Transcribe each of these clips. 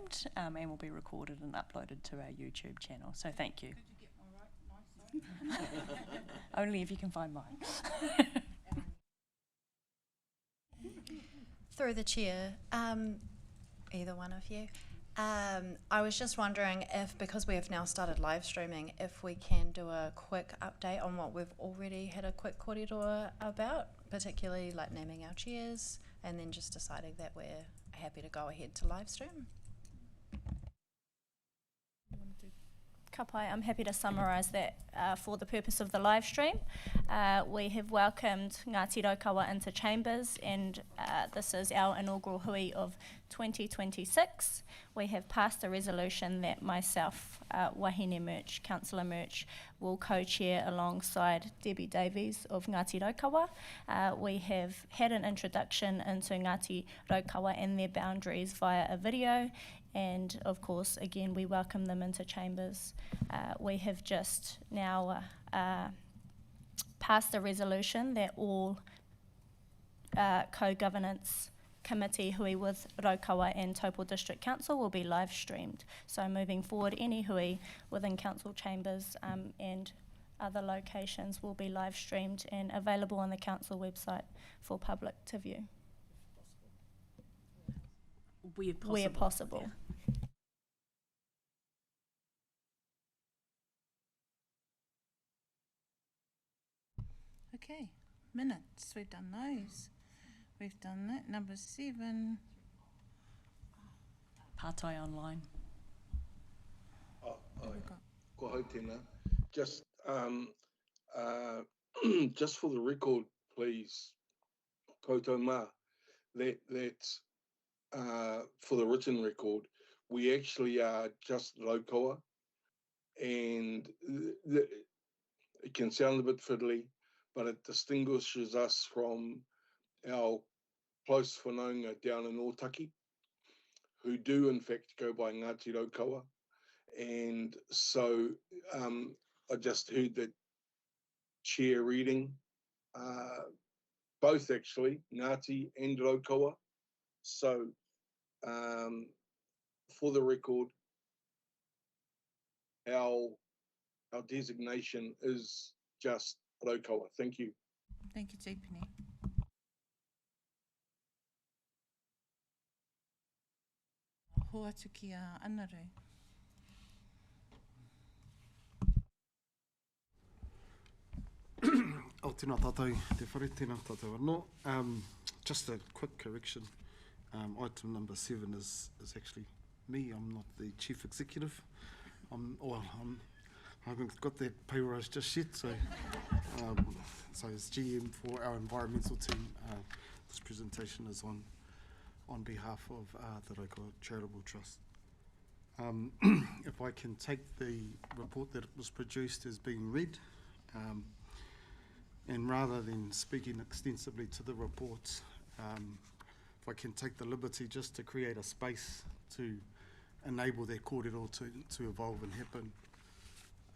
streamed and will be recorded and uploaded to our YouTube channel. So thank you. Could you get my nice side? Only if you can find mine. Through the chair, either one of you. I was just wondering if, because we have now started live streaming, if we can do a quick update on what we've already had a quick kōrero about, particularly like naming our chairs and then just deciding that we're happy to go ahead to live stream. Kapai, I'm happy to summarise that for the purpose of the live stream. We have welcomed Ngāti Raukawa into Chambers, and this is our inaugural hui of 2026. We have passed a resolution that myself, Wahine Murch, Councillor Murch, will co-chair alongside Debbie Davies of Ngāti Raukawa. We have had an introduction into Ngāti Raukawa and their boundaries via a video, and of course, again, we welcome them into Chambers. We have just now passed a resolution that all co-governance committee hui with Raukawa and Taupō District Council will be live streamed. So moving forward, any hui within council chambers and other locations will be live streamed and available on the council website for public to view. Where possible. Yeah. Okay, minutes, we've done those. We've done that. Number 7. Pātai online. Ko hau tēnā. Just, just for the record, please, koutou mā, that's for the written record, we actually are just Raukawa, and it can sound a bit fiddly, but it distinguishes us from our close whanaunga down in Otaki, who do in fact go by Ngāti Raukawa. And so I just heard that chair reading, both actually, Ngāti and Raukawa. So for the record, our designation is just Raukawa. Thank you. Thank you, Jeepini. Ho atu ki a Anaru. O tēnā tātou, te whare, tēnā tātou anō. Just a quick correction. Item number 7 is actually me. I'm not the chief executive. I haven't got that pay rise just yet, so so as GM for our environmental team, this presentation is on behalf of the Raukawa Charitable Trust. If I can take the report that was produced as being read, and rather than speaking extensively to the report, if I can take the liberty just to create a space to enable their kōrero to evolve and happen.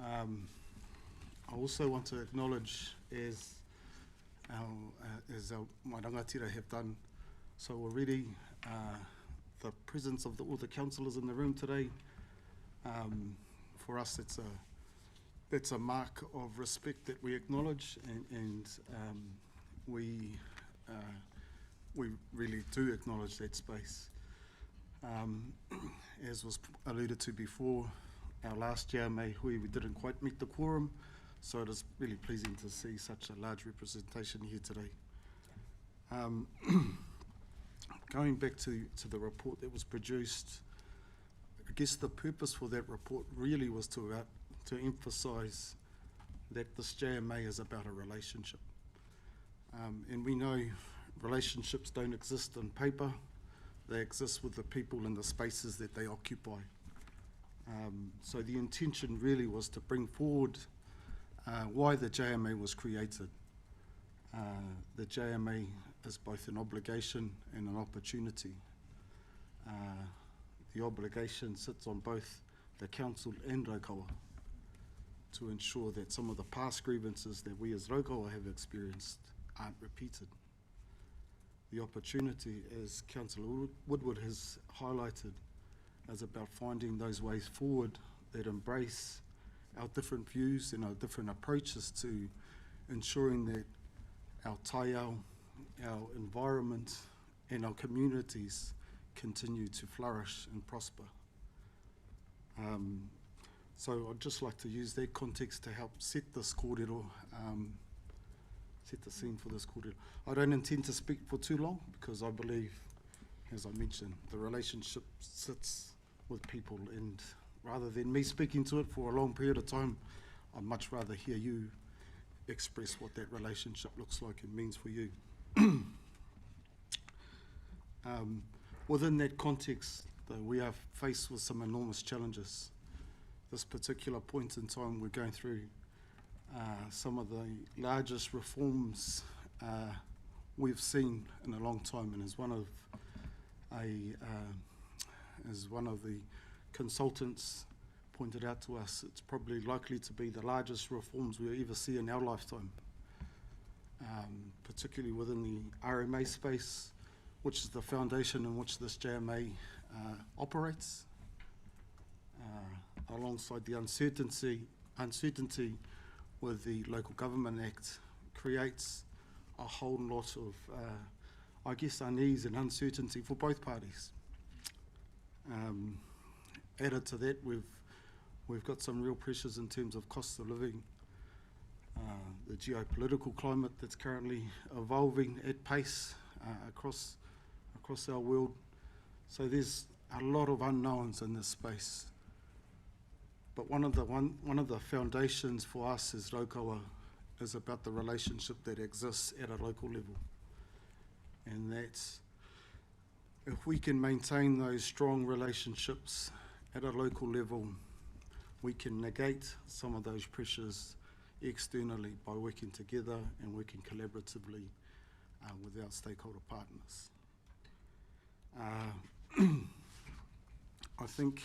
I also want to acknowledge, as my rangatira have done so already, the presence of all the councillors in the room today. For us, that's a mark of respect that we acknowledge, and we really do acknowledge that space. As was alluded to before, our last year May hui, we didn't quite meet the quorum, so it is really pleasing to see such a large representation here today. Going back to the report that was produced, I guess the purpose for that report really was to emphasise that this JMA is about a relationship. And we know relationships don't exist on paper, they exist with the people and the spaces that they occupy. So the intention really was to bring forward why the JMA was created. The JMA is both an obligation and an opportunity. The obligation sits on both the council and Raukawa to ensure that some of the past grievances that we as Raukawa have experienced aren't repeated. The opportunity, as Councillor Woodward has highlighted, is about finding those ways forward that embrace our different views and our different approaches to ensuring that our taiao, our environment and our communities continue to flourish and prosper. So I'd just like to use that context to help set this kōrero, set the scene for this kōrero. I don't intend to speak for too long because I believe, as I mentioned, the relationship sits with people, and rather than me speaking to it for a long period of time, I'd much rather hear you express what that relationship looks like and means for you. Within that context, though, we are faced with some enormous challenges. This particular point in time, we're going through some of the largest reforms we've seen in a long time, and as one of the consultants pointed out to us, it's probably likely to be the largest reforms we'll ever see in our lifetime, particularly within the RMA space, which is the foundation in which this JMA operates, alongside the uncertainty with the Local Government Act, creates a whole lot of, I guess, unease and uncertainty for both parties. Added to that, we've got some real pressures in terms of cost of living, the geopolitical climate that's currently evolving at pace across our world. So there's a lot of unknowns in this space. But one of the foundations for us as Raukawa is about the relationship that exists at a local level. And that's, if we can maintain those strong relationships at a local level, we can negate some of those pressures externally by working together and working collaboratively with our stakeholder partners. I think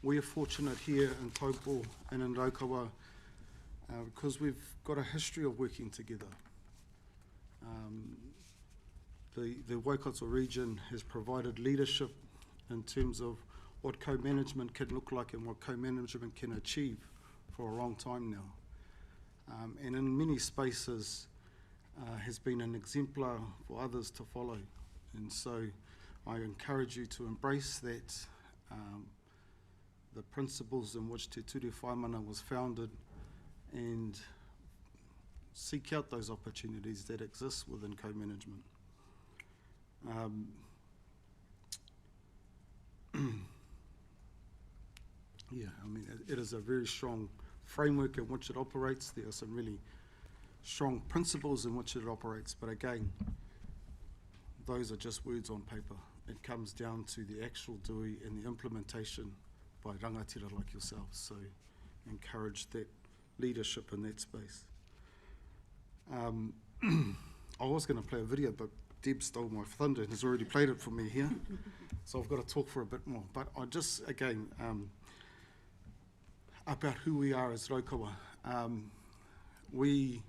we are fortunate here in Taupō and in Raukawa because we've got a history of working together. The Waikato region has provided leadership in terms of what co-management can look like and what co-management can achieve for a long time now. And in many spaces has been an exemplar for others to follow. And so I encourage you to embrace that, the principles in which Te Ture Whaimana was founded, and seek out those opportunities that exist within co-management. Yeah, I mean, it is a very strong framework in which it operates. There are some really strong principles in which it operates, but again, those are just words on paper. It comes down to the actual dui and the implementation by rangatira like yourselves. So encourage that leadership in that space. I was going to play a video, but Deb stole my thunder and has already played it for me here. So I've got to talk for a bit more. But I just, again, about who we are as Raukawa. We,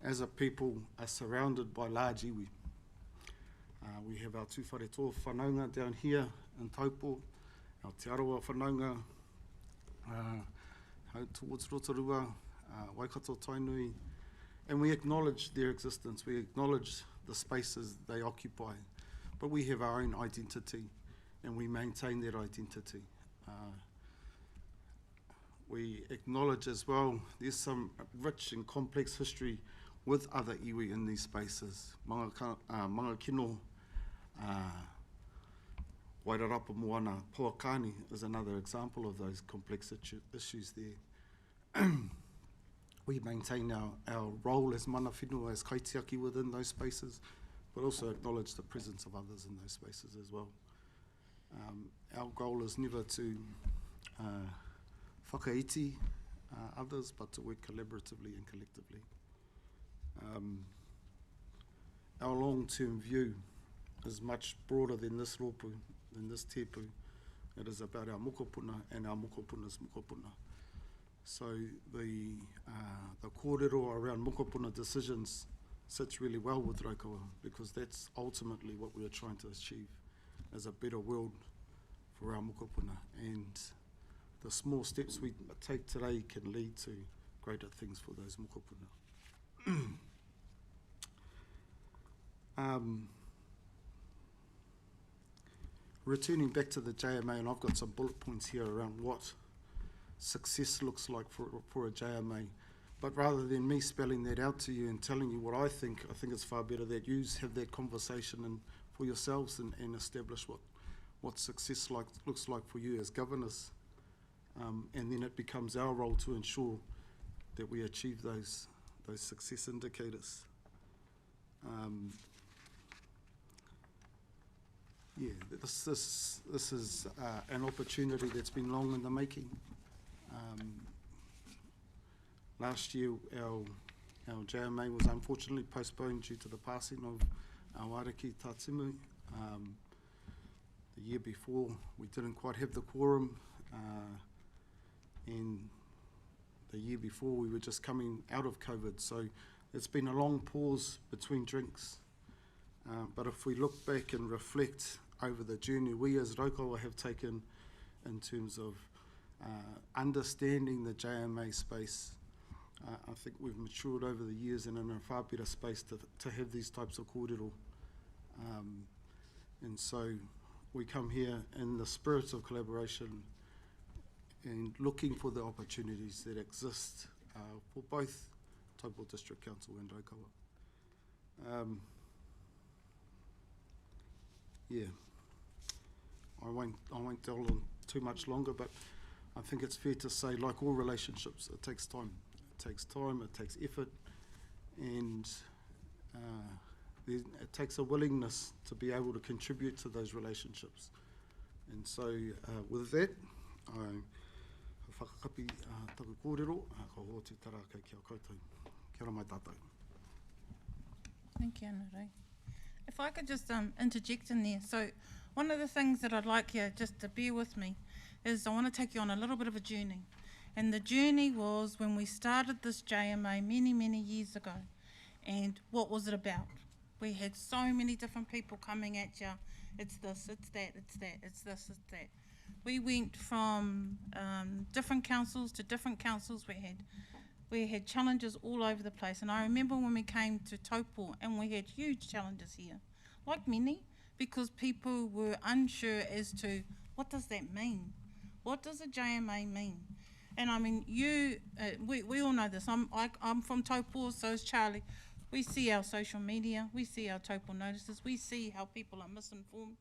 as a people, are surrounded by large iwi. We have our tūwharetoa whanaunga down here in Taupō, our te arawa whanaunga out towards Rotorua, Waikato Tainui, and we acknowledge their existence, we acknowledge the spaces they occupy, but we have our own identity and we maintain that identity. We acknowledge as well there's some rich and complex history with other iwi in these spaces. Manga kino, Wairarapa Moana, Poakani is another example of those complex issues there. We maintain our role as mana whenua, as kaitiaki within those spaces, but also acknowledge the presence of others in those spaces as well. Our goal is never to whakaiti others, but to work collaboratively and collectively. Our long-term view is much broader than this rōpū, than this tepu. It is about our mokopuna and our mokopuna's mokopuna. So the kōrero around mokopuna decisions sits really well with Raukawa, because that's ultimately what we are trying to achieve, is a better world for our mokopuna, and the small steps we take today can lead to greater things for those mokopuna. Returning back to the JMA, and I've got some bullet points here around what success looks like for a JMA. But rather than me spelling that out to you and telling you what I think it's far better that you have that conversation and for yourselves and establish what success looks like for you as governors. And then it becomes our role to ensure that we achieve those success indicators. This is an opportunity that's been long in the making. Last year, our JMA was unfortunately postponed due to the passing of our Ariki Tātimu. The year before, we didn't quite have the quorum, and the year before, we were just coming out of COVID. So it's been a long pause between drinks. But if we look back and reflect over the journey we as Raukawa have taken in terms of understanding the JMA space, I think we've matured over the years and in a far better space to have these types of kōrero. And so we come here in the spirit of collaboration and looking for the opportunities that exist for both Taupō District Council and Raukawa. I won't dwell on too much longer, but I think it's fair to say, like all relationships, it takes time. It takes time, it takes effort, and it takes a willingness to be able to contribute to those relationships. And so with that, I whakakapi taku kōrero, ka hotu tara kei kia koutou. Kia ora mai tātou. Thank you, Anna Ray. If I could just interject in there. So one of the things that I'd like you just to bear with me is I want to take you on a little bit of a journey. And the journey was when we started this JMA many, many years ago. And what was it about? We had so many different people coming at you. It's this, it's that, it's that, it's this, it's that. We went from different councils to different councils. We had challenges all over the place. And I remember when we came to Taupō, and we had huge challenges here, like many, because people were unsure as to what does that mean? What does a JMA mean? And I mean, we all know this. I'm from Taupō, so is Charlie. We see our social media, we see our Taupō notices, we see how people are misinformed.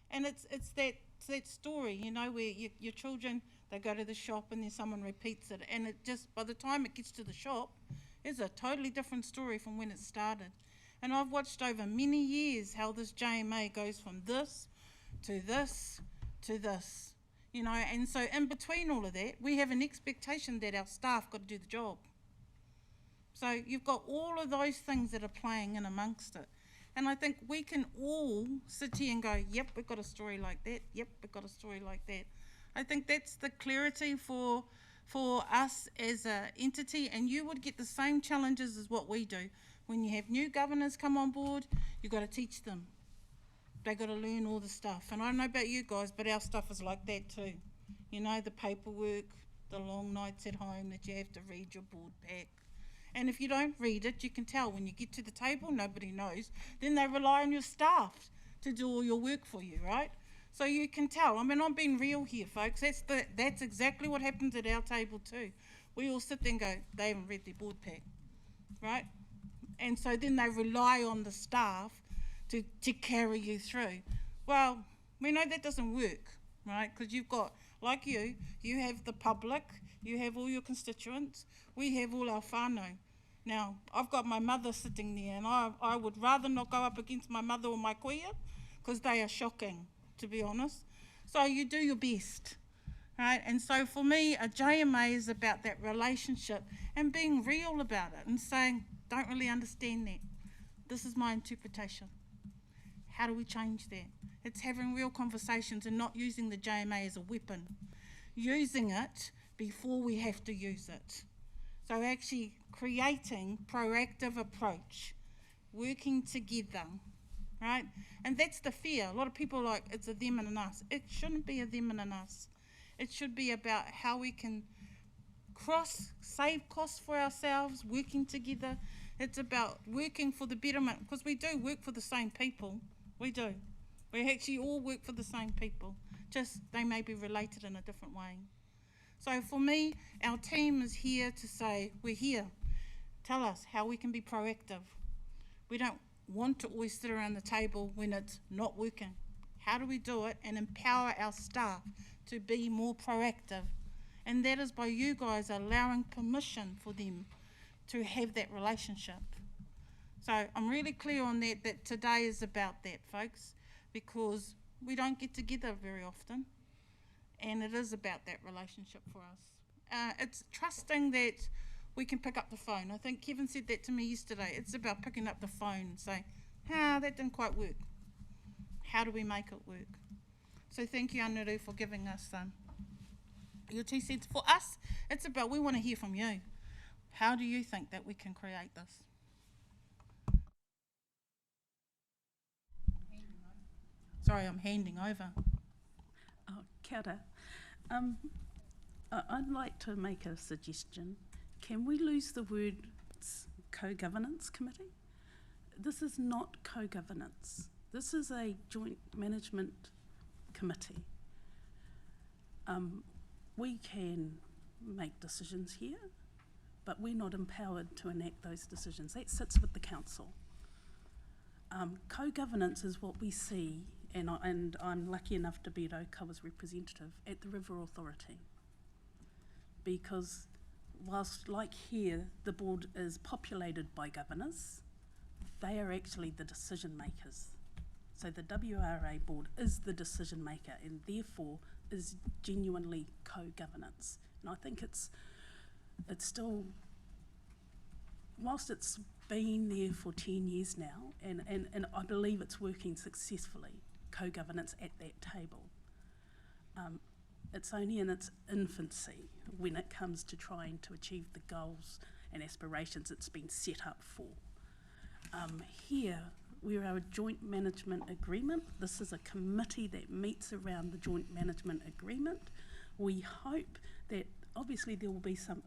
And it's that story, you know, where your children, they go to the shop and then someone repeats it, and it just, by the time it gets to the shop, it's a totally different story from when it started. And I've watched over many years how this JMA goes from this to this to this, you know, and so in between all of that, we have an expectation that our staff got to do the job. So you've got all of those things that are playing in amongst it. And I think we can all sit here and go, yep, we've got a story like that, yep, we've got a story like that. I think that's the clarity for us as an entity, and you would get the same challenges as what we do. When you have new governors come on board, you've got to teach them. They've got to learn all the stuff. And I don't know about you guys, but our stuff is like that too. You know, the paperwork, the long nights at home that you have to read your board pack. And if you don't read it, you can tell when you get to the table, nobody knows. Then they rely on your staff to do all your work for you, right? So you can tell. I mean, I'm being real here, folks. That's exactly what happens at our table too. We all sit there and go, they haven't read their board pack, right? And so then they rely on the staff to carry you through. Well, we know that doesn't work, right? Because you've got, like you have the public, you have all your constituents, we have all our whānau. Now, I've got my mother sitting there, and I would rather not go up against my mother or my kuia, because they are shocking, to be honest. So you do your best, right? And so for me, a JMA is about that relationship and being real about it and saying, don't really understand that. This is my interpretation. How do we change that? It's having real conversations and not using the JMA as a weapon, using it before we have to use it. So actually creating proactive approach, working together, right? And that's the fear. A lot of people are like, it's a them and an us. It shouldn't be a them and an us. It should be about how we can save costs for ourselves, working together. It's about working for the betterment, because we do work for the same people. We do. We actually all work for the same people, just they may be related in a different way. So for me, our team is here to say, we're here. Tell us how we can be proactive. We don't want to always sit around the table when it's not working. How do we do it and empower our staff to be more proactive? And that is by you guys allowing permission for them to have that relationship. So I'm really clear on that today is about that, folks, because we don't get together very often, and it is about that relationship for us. It's trusting that we can pick up the phone. I think Kevin said that to me yesterday. It's about picking up the phone and saying, that didn't quite work. How do we make it work? So thank you, Anuru, for giving us your 2 cents. For us, it's about, we want to hear from you. How do you think that we can create this? Sorry, I'm handing over. Oh, kia ora. I'd like to make a suggestion. Can we lose the words co-governance committee? This is not co-governance. This is a joint management committee. We can make decisions here, but we're not empowered to enact those decisions. That sits with the council. Co-governance is what we see, and I'm lucky enough to be Raukawa's representative at the River Authority, because whilst like here the board is populated by governors, they are actually the decision makers. So the WRA board is the decision maker and therefore is genuinely co-governance. And I think it's still, whilst it's been there for 10 years now, and I believe it's working successfully, co-governance at that table. It's only in its infancy when it comes to trying to achieve the goals and aspirations it's been set up for. Here, we are a joint management agreement. This is a committee that meets around the joint management agreement. We hope that obviously there will be some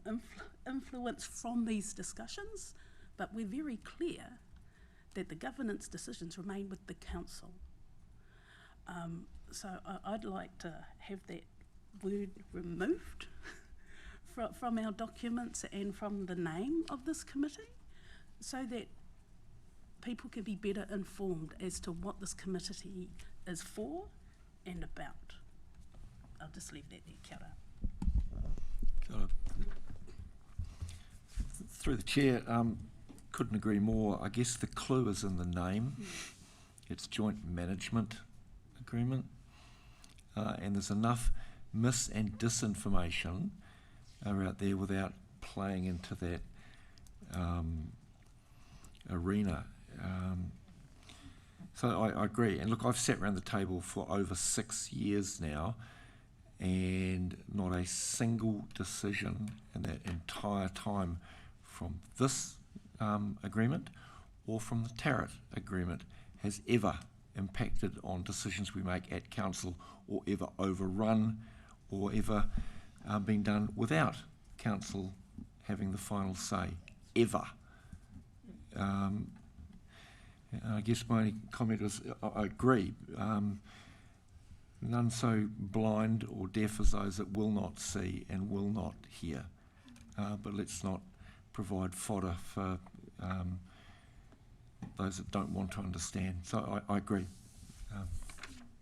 influence from these discussions, but we're very clear that the governance decisions remain with the council. So I'd like to have that word removed from our documents and from the name of this committee, so that people can be better informed as to what this committee is for and about. I'll just leave that there. Kia ora. Through the chair, couldn't agree more. I guess the clue is in the name. It's joint management agreement, and there's enough mis and disinformation out there without playing into that arena. So I agree. And look, I've sat around the table for over 6 years now, and not a single decision in that entire time from this agreement or from the Tarot agreement has ever impacted on decisions we make at council, or ever overrun, or ever been done without council having the final say, ever. I guess my comment was, I agree, none so blind or deaf as those that will not see and will not hear, but let's not provide fodder for those that don't want to understand. So I agree.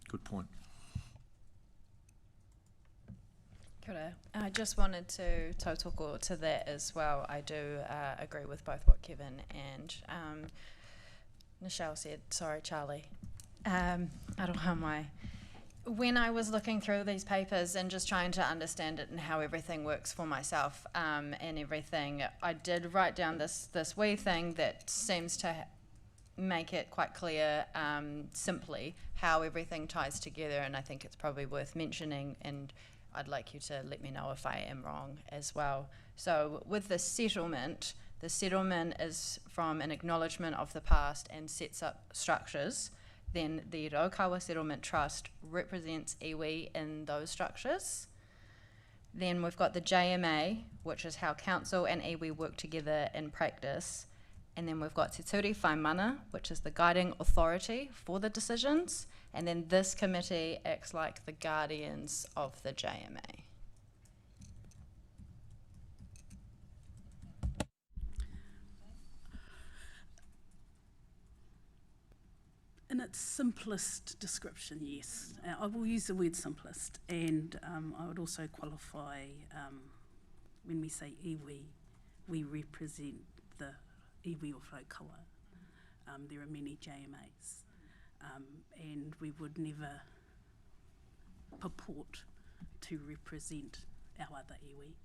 Good point. Kia ora. I just wanted to tautoko to that as well. I do agree with both what Kevin and Michelle said. Sorry, Charlie. Aroha mai. When I was looking through these papers and just trying to understand it and how everything works for myself and everything, I did write down this wee thing that seems to make it quite clear simply how everything ties together, and I think it's probably worth mentioning, and I'd like you to let me know if I am wrong as well. So with the settlement is from an acknowledgement of the past and sets up structures then the Raukawa Settlement Trust represents iwi in those structures. Then we've got the JMA, which is how council and iwi work together in practice. And then we've got Te Ture Whai Mana, which is the guiding authority for the decisions. And then this committee acts like the guardians of the JMA. In its simplest description, yes. I will use the word simplest, and I would also qualify when we say iwi, we represent the iwi of Raukawa. There are many JMAs, and we would never purport to represent our other iwi.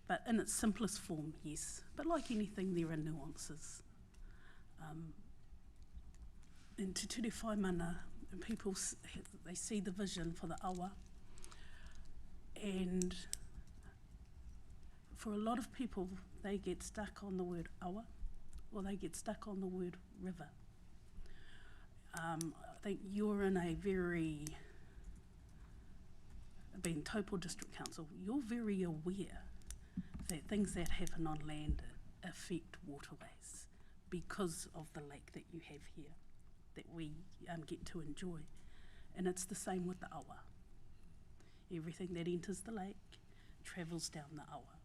But in its simplest form, yes. But like anything, there are nuances. In Te Ture Whai Mana, people, they see the vision for the awa, and for a lot of people, they get stuck on the word awa, or they get stuck on the word river. I think you're in a very, being Taupō District Council, you're very aware that things that happen on land affect waterways because of the lake that you have here, that we get to enjoy. And it's the same with the awa. Everything that enters the lake travels down the awa.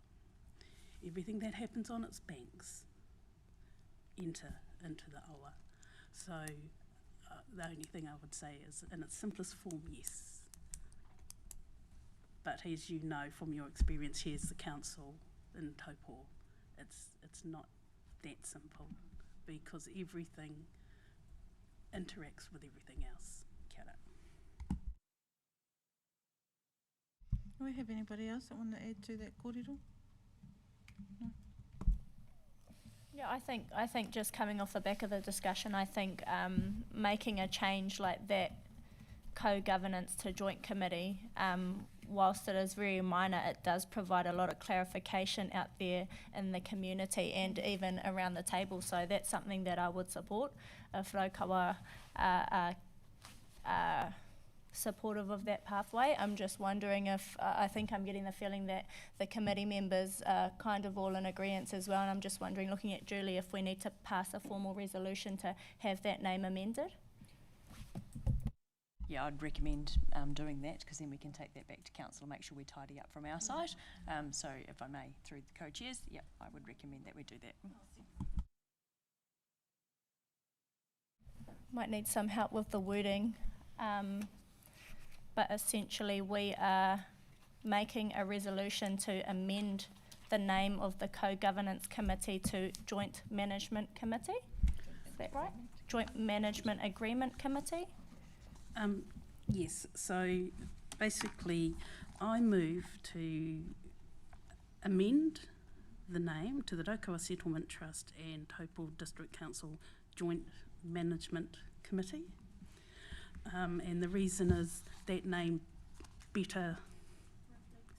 Everything that happens on its banks enter into the awa. So the only thing I would say is, in its simplest form, yes. But as you know from your experience here as the council in Taupō, it's not that simple, because everything interacts with everything else. Kia ora. Do we have anybody else that want to add to that kōrero? No? Yeah, I think just coming off the back of the discussion, I think making a change like that, co-governance to joint committee, whilst it is very minor, it does provide a lot of clarification out there in the community and even around the table. So that's something that I would support if Raukawa are supportive of that pathway. I'm just wondering if, I think I'm getting the feeling that the committee members are kind of all in agreement as well, and I'm just wondering, looking at Julie, if we need to pass a formal resolution to have that name amended. Yeah, I'd recommend doing that, because then we can take that back to council and make sure we tidy up from our side. So if I may, through the co-chairs, yeah, I would recommend that we do that. Might need some help with the wording, but essentially we are making a resolution to amend the name of the co-governance committee to Joint Management Committee. Is that right? Joint Management Agreement Committee? Yes, so basically I move to amend the name to the Raukawa Settlement Trust and Taupō District Council Joint Management Committee. And the reason is that name better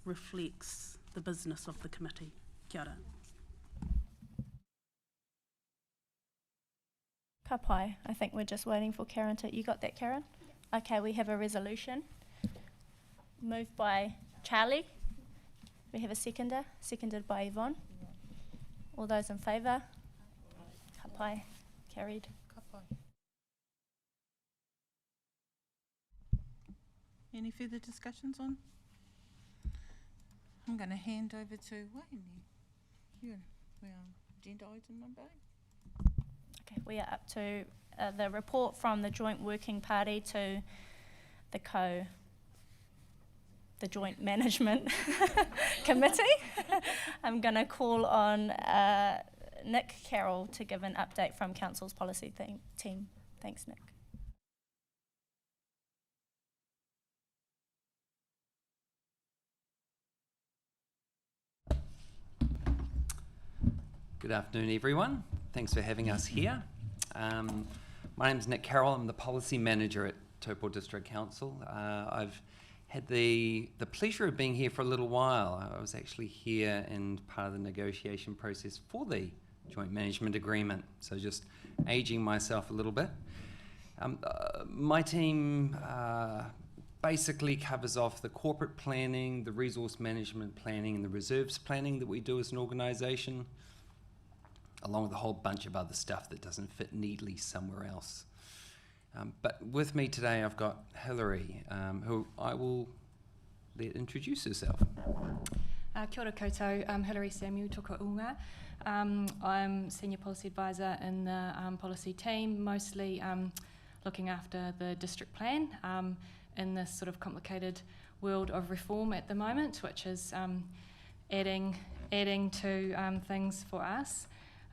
reflects the business of the committee. Kia ora. Ka pai. I think we're just waiting for Karen to... You got that, Karen? Okay, we have a resolution. Moved by Charlie. We have a seconder. Seconded by Yvonne. All those in favour? Ka pai. Carried. Any further discussions on? I'm going to hand over to Wayne. We're on agenda item number 8. Okay, we are up to the report from the Joint Working Party to the Joint Management Committee. I'm going to call on Nick Carroll to give an update from Council's policy team. Thanks, Nick. Good afternoon, everyone. Thanks for having us here. My name's Nick Carroll. I'm the Policy Manager at Taupō District Council. I've had the pleasure of being here for a little while. I was actually here in part of the negotiation process for the Joint Management Agreement, so just aging myself a little bit. My team basically covers off the corporate planning, the resource management planning, and the reserves planning that we do as an organisation, along with a whole bunch of other stuff that doesn't fit neatly somewhere else. But with me today, I've got Hilary, who I will let introduce herself. Kia ora koutou, Hilary Samuel, toka unga. I'm Senior Policy Advisor in the policy team, mostly looking after the district plan in this sort of complicated world of reform at the moment, which is adding to things for us.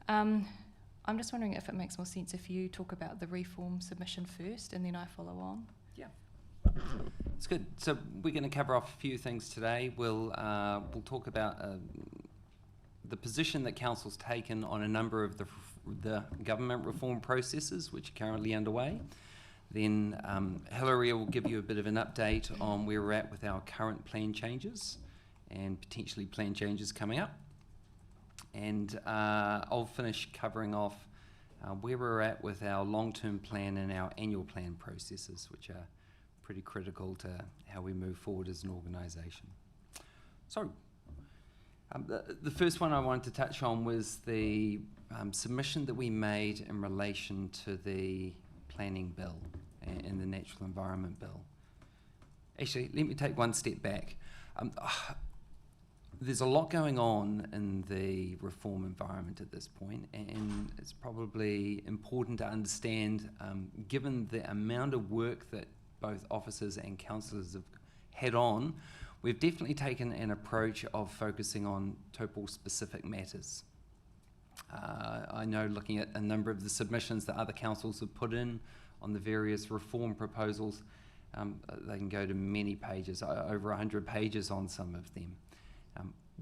I'm just wondering if it makes more sense if you talk about the reform submission first and then I follow on. Yeah. It's good. So we're going to cover off a few things today. We'll talk about the position that Council's taken on a number of the government reform processes which are currently underway. Then Hilary will give you a bit of an update on where we're at with our current plan changes and potentially plan changes coming up. And I'll finish covering off where we're at with our long-term plan and our annual plan processes, which are pretty critical to how we move forward as an organisation. So, the first one I wanted to touch on was the submission that we made in relation to the planning bill and the natural environment bill. Actually, let me take one step back. There's a lot going on in the reform environment at this point, and it's probably important to understand, given the amount of work that both officers and councillors have had on, we've definitely taken an approach of focusing on Taupō-specific matters. I know, looking at a number of the submissions that other councils have put in on the various reform proposals, they can go to many pages, over 100 pages on some of them.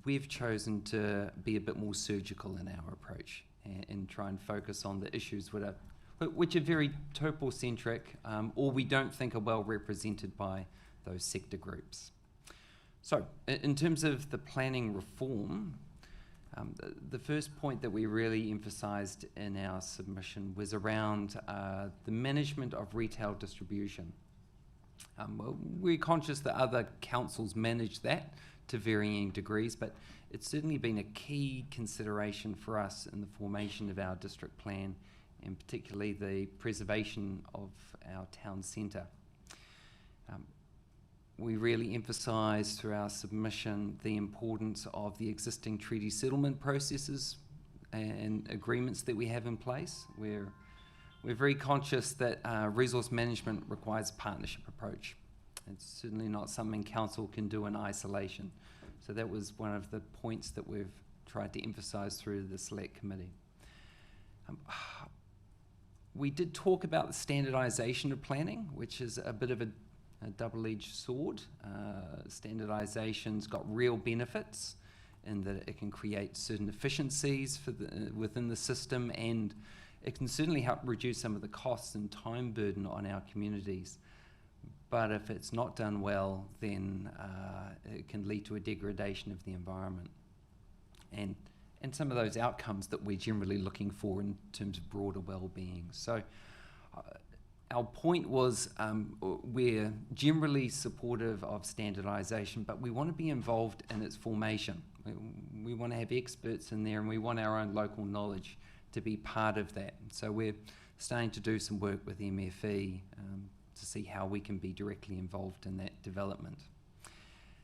We've chosen to be a bit more surgical in our approach and try and focus on the issues which are very Taupō-centric, or we don't think are well represented by those sector groups. So, in terms of the planning reform, the first point that we really emphasised in our submission was around the management of retail distribution. We're conscious that other councils manage that to varying degrees, but it's certainly been a key consideration for us in the formation of our district plan, and particularly the preservation of our town centre. We really emphasise through our submission the importance of the existing treaty settlement processes and agreements that we have in place. We're very conscious that resource management requires a partnership approach. It's certainly not something council can do in isolation. So that was one of the points that we've tried to emphasise through the select committee. We did talk about the standardisation of planning, which is a bit of a double-edged sword. Standardisation's got real benefits in that it can create certain efficiencies within the system, and it can certainly help reduce some of the costs and time burden on our communities. But if it's not done well, then it can lead to a degradation of the environment and some of those outcomes that we're generally looking for in terms of broader well-being. So our point was we're generally supportive of standardisation, but we want to be involved in its formation. We want to have experts in there, and we want our own local knowledge to be part of that. So we're starting to do some work with MFE to see how we can be directly involved in that development.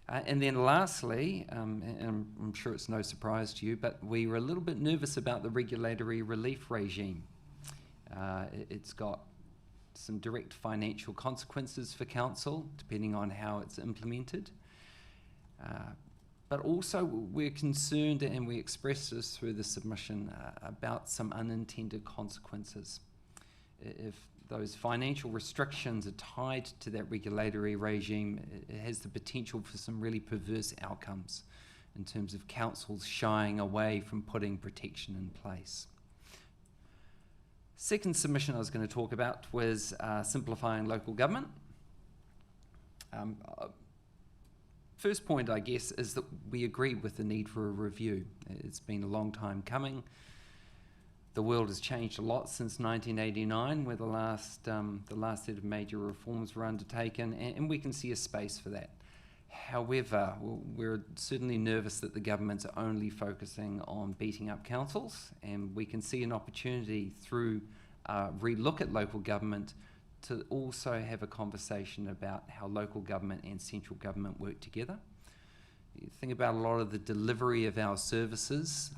And then lastly, and I'm sure it's no surprise to you, but we were a little bit nervous about the regulatory relief regime. It's got some direct financial consequences for council, depending on how it's implemented. But also we're concerned, and we expressed this through the submission, about some unintended consequences. If those financial restrictions are tied to that regulatory regime, it has the potential for some really perverse outcomes in terms of councils shying away from putting protection in place. Second submission I was going to talk about was simplifying local government. First point, I guess, is that we agree with the need for a review. It's been a long time coming. The world has changed a lot since 1989, where the last set of major reforms were undertaken, and we can see a space for that. However, we're certainly nervous that the government's only focusing on beating up councils, and we can see an opportunity through relook at local government to also have a conversation about how local government and central government work together. You think about a lot of the delivery of our services,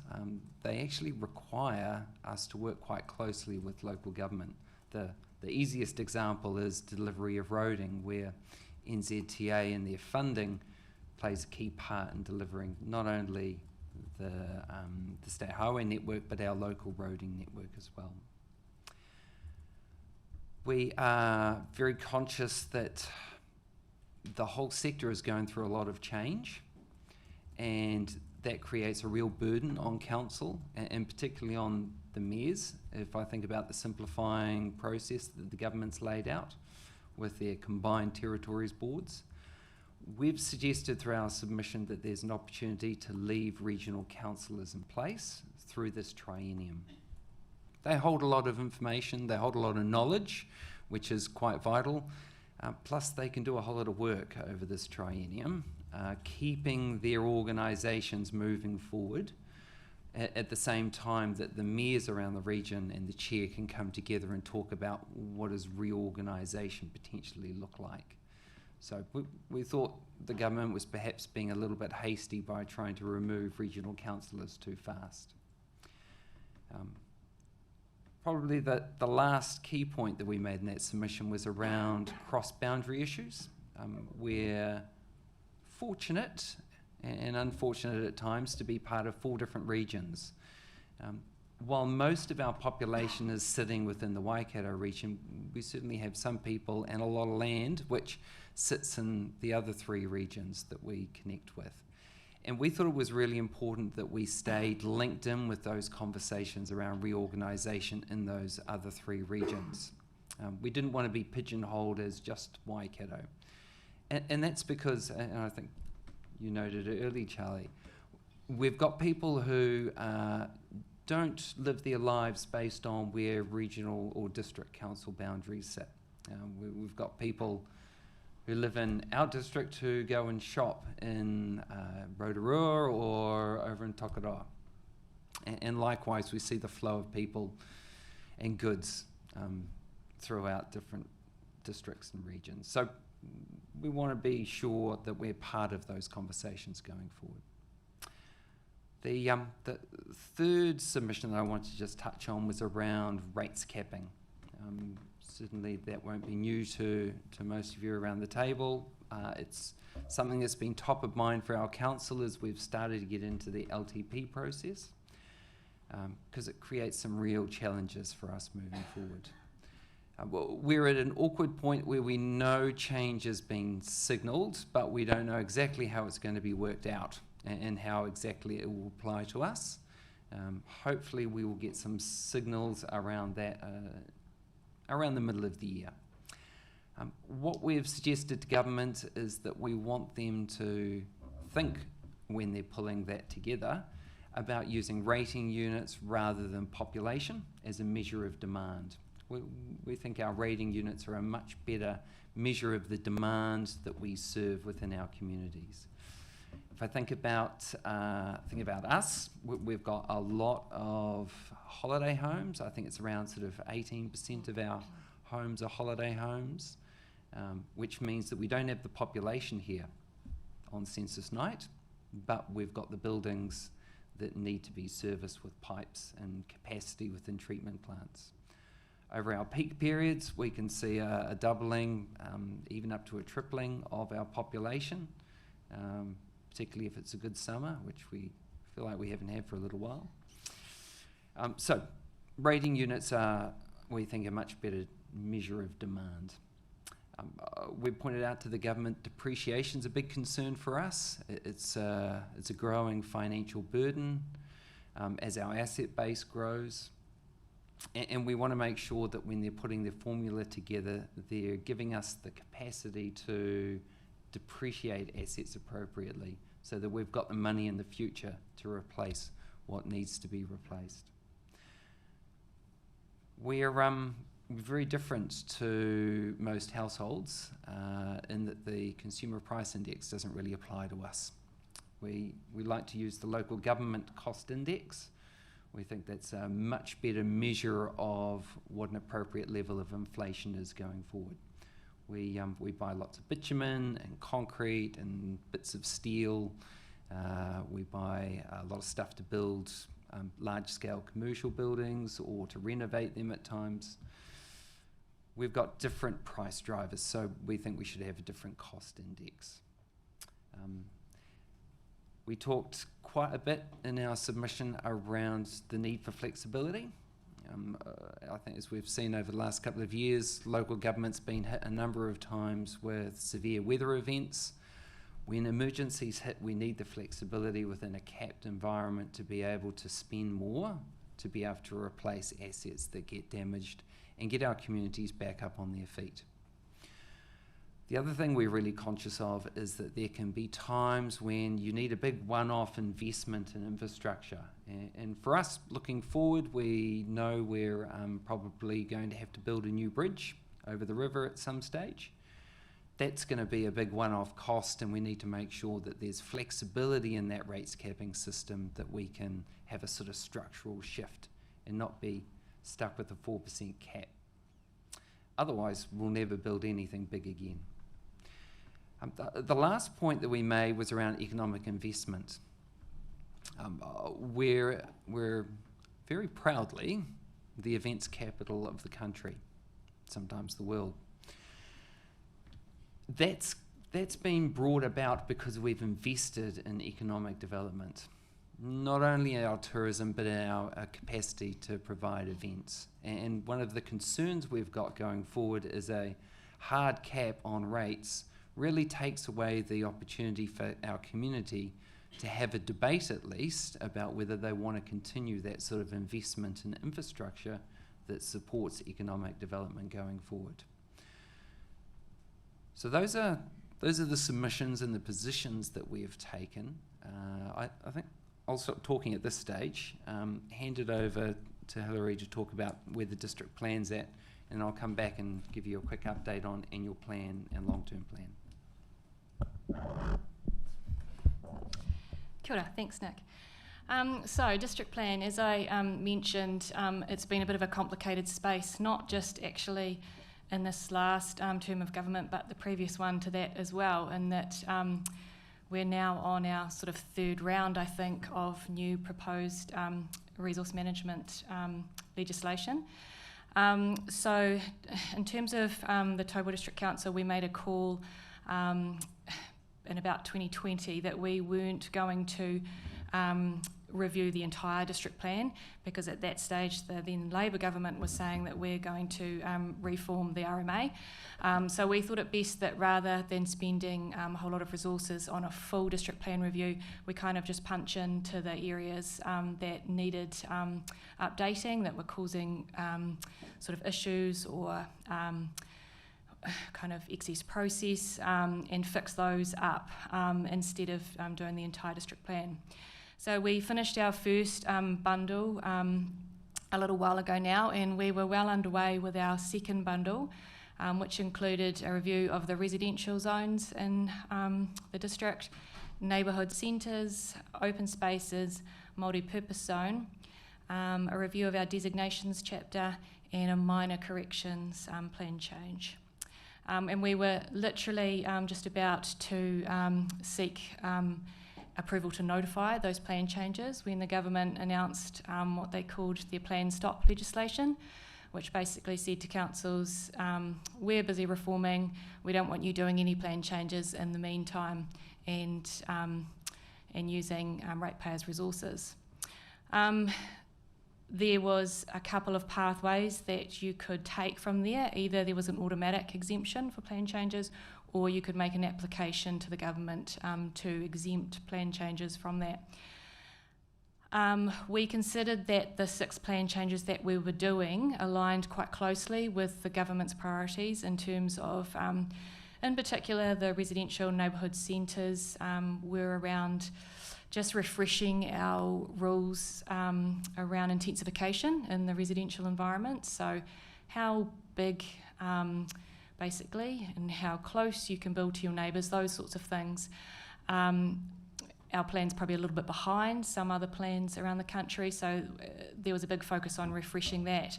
they actually require us to work quite closely with local government. The easiest example is delivery of roading, where NZTA and their funding plays a key part in delivering not only the state highway network, but our local roading network as well. We are very conscious that the whole sector is going through a lot of change, and that creates a real burden on council, and particularly on the mayors. If I think about the simplifying process that the government's laid out with their combined territories boards, we've suggested through our submission that there's an opportunity to leave regional councillors in place through this triennium. They hold a lot of information, they hold a lot of knowledge, which is quite vital, plus they can do a whole lot of work over this triennium, keeping their organisations moving forward at the same time that the mayors around the region and the chair can come together and talk about what does reorganisation potentially look like. So we thought the government was perhaps being a little bit hasty by trying to remove regional councillors too fast. Probably the last key point that we made in that submission was around cross-boundary issues. We're fortunate and unfortunate at times to be part of 4 different regions. While most of our population is sitting within the Waikato region, we certainly have some people and a lot of land which sits in the other 3 regions that we connect with. And we thought it was really important that we stayed linked in with those conversations around reorganisation in those other 3 regions. We didn't want to be pigeonholed as just Waikato. And that's because, and I think you noted it early, Charlie, we've got people who don't live their lives based on where regional or district council boundaries sit. We've got people who live in our district who go and shop in Rotorua or over in Tokoroa. And likewise, we see the flow of people and goods throughout different districts and regions. So we want to be sure that we're part of those conversations going forward. The third submission that I wanted to just touch on was around rates capping. Certainly that won't be new to most of you around the table. It's something that's been top of mind for our council as we've started to get into the LTP process, because it creates some real challenges for us moving forward. We're at an awkward point where we know change is being signalled, but we don't know exactly how it's going to be worked out and how exactly it will apply to us. Hopefully we will get some signals around that around the middle of the year. What we've suggested to government is that we want them to think, when they're pulling that together, about using rating units rather than population as a measure of demand. We think our rating units are a much better measure of the demand that we serve within our communities. If I think about us, we've got a lot of holiday homes. I think it's around sort of 18% of our homes are holiday homes, which means that we don't have the population here on census night, but we've got the buildings that need to be serviced with pipes and capacity within treatment plants. Over our peak periods, we can see a doubling, even up to a tripling of our population, particularly if it's a good summer, which we feel like we haven't had for a little while. So rating units are, we think, a much better measure of demand. We pointed out to the government depreciation's a big concern for us. It's a growing financial burden as our asset base grows. And we want to make sure that when they're putting their formula together, they're giving us the capacity to depreciate assets appropriately so that we've got the money in the future to replace what needs to be replaced. We're very different to most households in that the consumer price index doesn't really apply to us. We like to use the local government cost index. We think that's a much better measure of what an appropriate level of inflation is going forward. We buy lots of bitumen and concrete and bits of steel. We buy a lot of stuff to build large-scale commercial buildings or to renovate them at times. We've got different price drivers, so we think we should have a different cost index. We talked quite a bit in our submission around the need for flexibility. I think as we've seen over the last couple of years, local government's been hit a number of times with severe weather events. When emergencies hit, we need the flexibility within a capped environment to be able to spend more, to be able to replace assets that get damaged and get our communities back up on their feet. The other thing we're really conscious of is that there can be times when you need a big one-off investment in infrastructure. And for us, looking forward, we know we're probably going to have to build a new bridge over the river at some stage. That's going to be a big one-off cost, and we need to make sure that there's flexibility in that rates capping system, that we can have a sort of structural shift and not be stuck with a 4% cap. Otherwise, we'll never build anything big again. The last point that we made was around economic investment. We're very proudly the events capital of the country, sometimes the world. That's been brought about because we've invested in economic development, not only in our tourism, but in our capacity to provide events. And one of the concerns we've got going forward is a hard cap on rates really takes away the opportunity for our community to have a debate, at least, about whether they want to continue that sort of investment in infrastructure that supports economic development going forward. So those are the submissions and the positions that we have taken. I think I'll stop talking at this stage, hand it over to Hilary to talk about where the district plan's at, and I'll come back and give you a quick update on annual plan and long-term plan. Kia ora, thanks Nick. So district plan, as I mentioned, it's been a bit of a complicated space, not just actually in this last term of government, but the previous one to that as well, in that we're now on our sort of third round, I think, of new proposed resource management legislation. So in terms of the Taupō District Council, we made a call in about 2020 that we weren't going to review the entire district plan, because at that stage the then Labour government was saying that we're going to reform the RMA. So we thought it best that rather than spending a whole lot of resources on a full district plan review, we kind of just punch into the areas that needed updating, that were causing sort of issues or kind of excess process, and fix those up instead of doing the entire district plan. So we finished our first bundle a little while ago now, and we were well underway with our second bundle, which included a review of the residential zones in the district, neighbourhood centres, open spaces, multi-purpose zone, a review of our designations chapter, and a minor corrections plan change. And we were literally just about to seek approval to notify those plan changes when the government announced what they called their plan stop legislation, which basically said to councils, we're busy reforming, we don't want you doing any plan changes in the meantime, and using ratepayers' resources. There was a couple of pathways that you could take from there. Either there was an automatic exemption for plan changes, or you could make an application to the government to exempt plan changes from that. We considered that the 6 plan changes that we were doing aligned quite closely with the government's priorities in terms of in particular, the residential neighbourhood centres were around just refreshing our rules around intensification in the residential environment. So how big, basically, and how close you can build to your neighbours, those sorts of things. Our plan's probably a little bit behind some other plans around the country, so there was a big focus on refreshing that.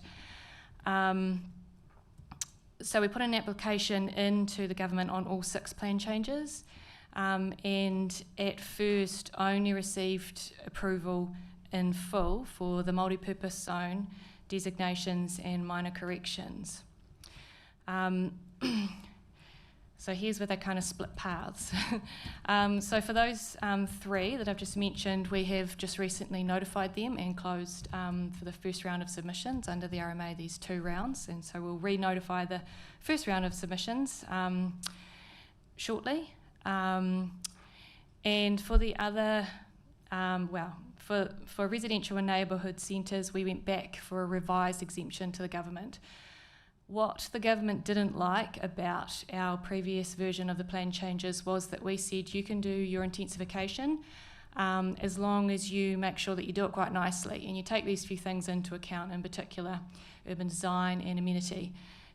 So we put an application into the government on all 6 plan changes, and at first only received approval in full for the multi-purpose zone designations and minor corrections. So here's where they kind of split paths. So for those 3 that I've just mentioned, we have just recently notified them and closed for the first round of submissions. Under the RMA, there's 2 rounds, and so we'll re-notify the first round of submissions shortly. And for the other, for residential and neighbourhood centres, we went back for a revised exemption to the government. What the government didn't like about our previous version of the plan changes was that we said you can do your intensification as long as you make sure that you do it quite nicely and you take these few things into account, in particular urban design and amenity.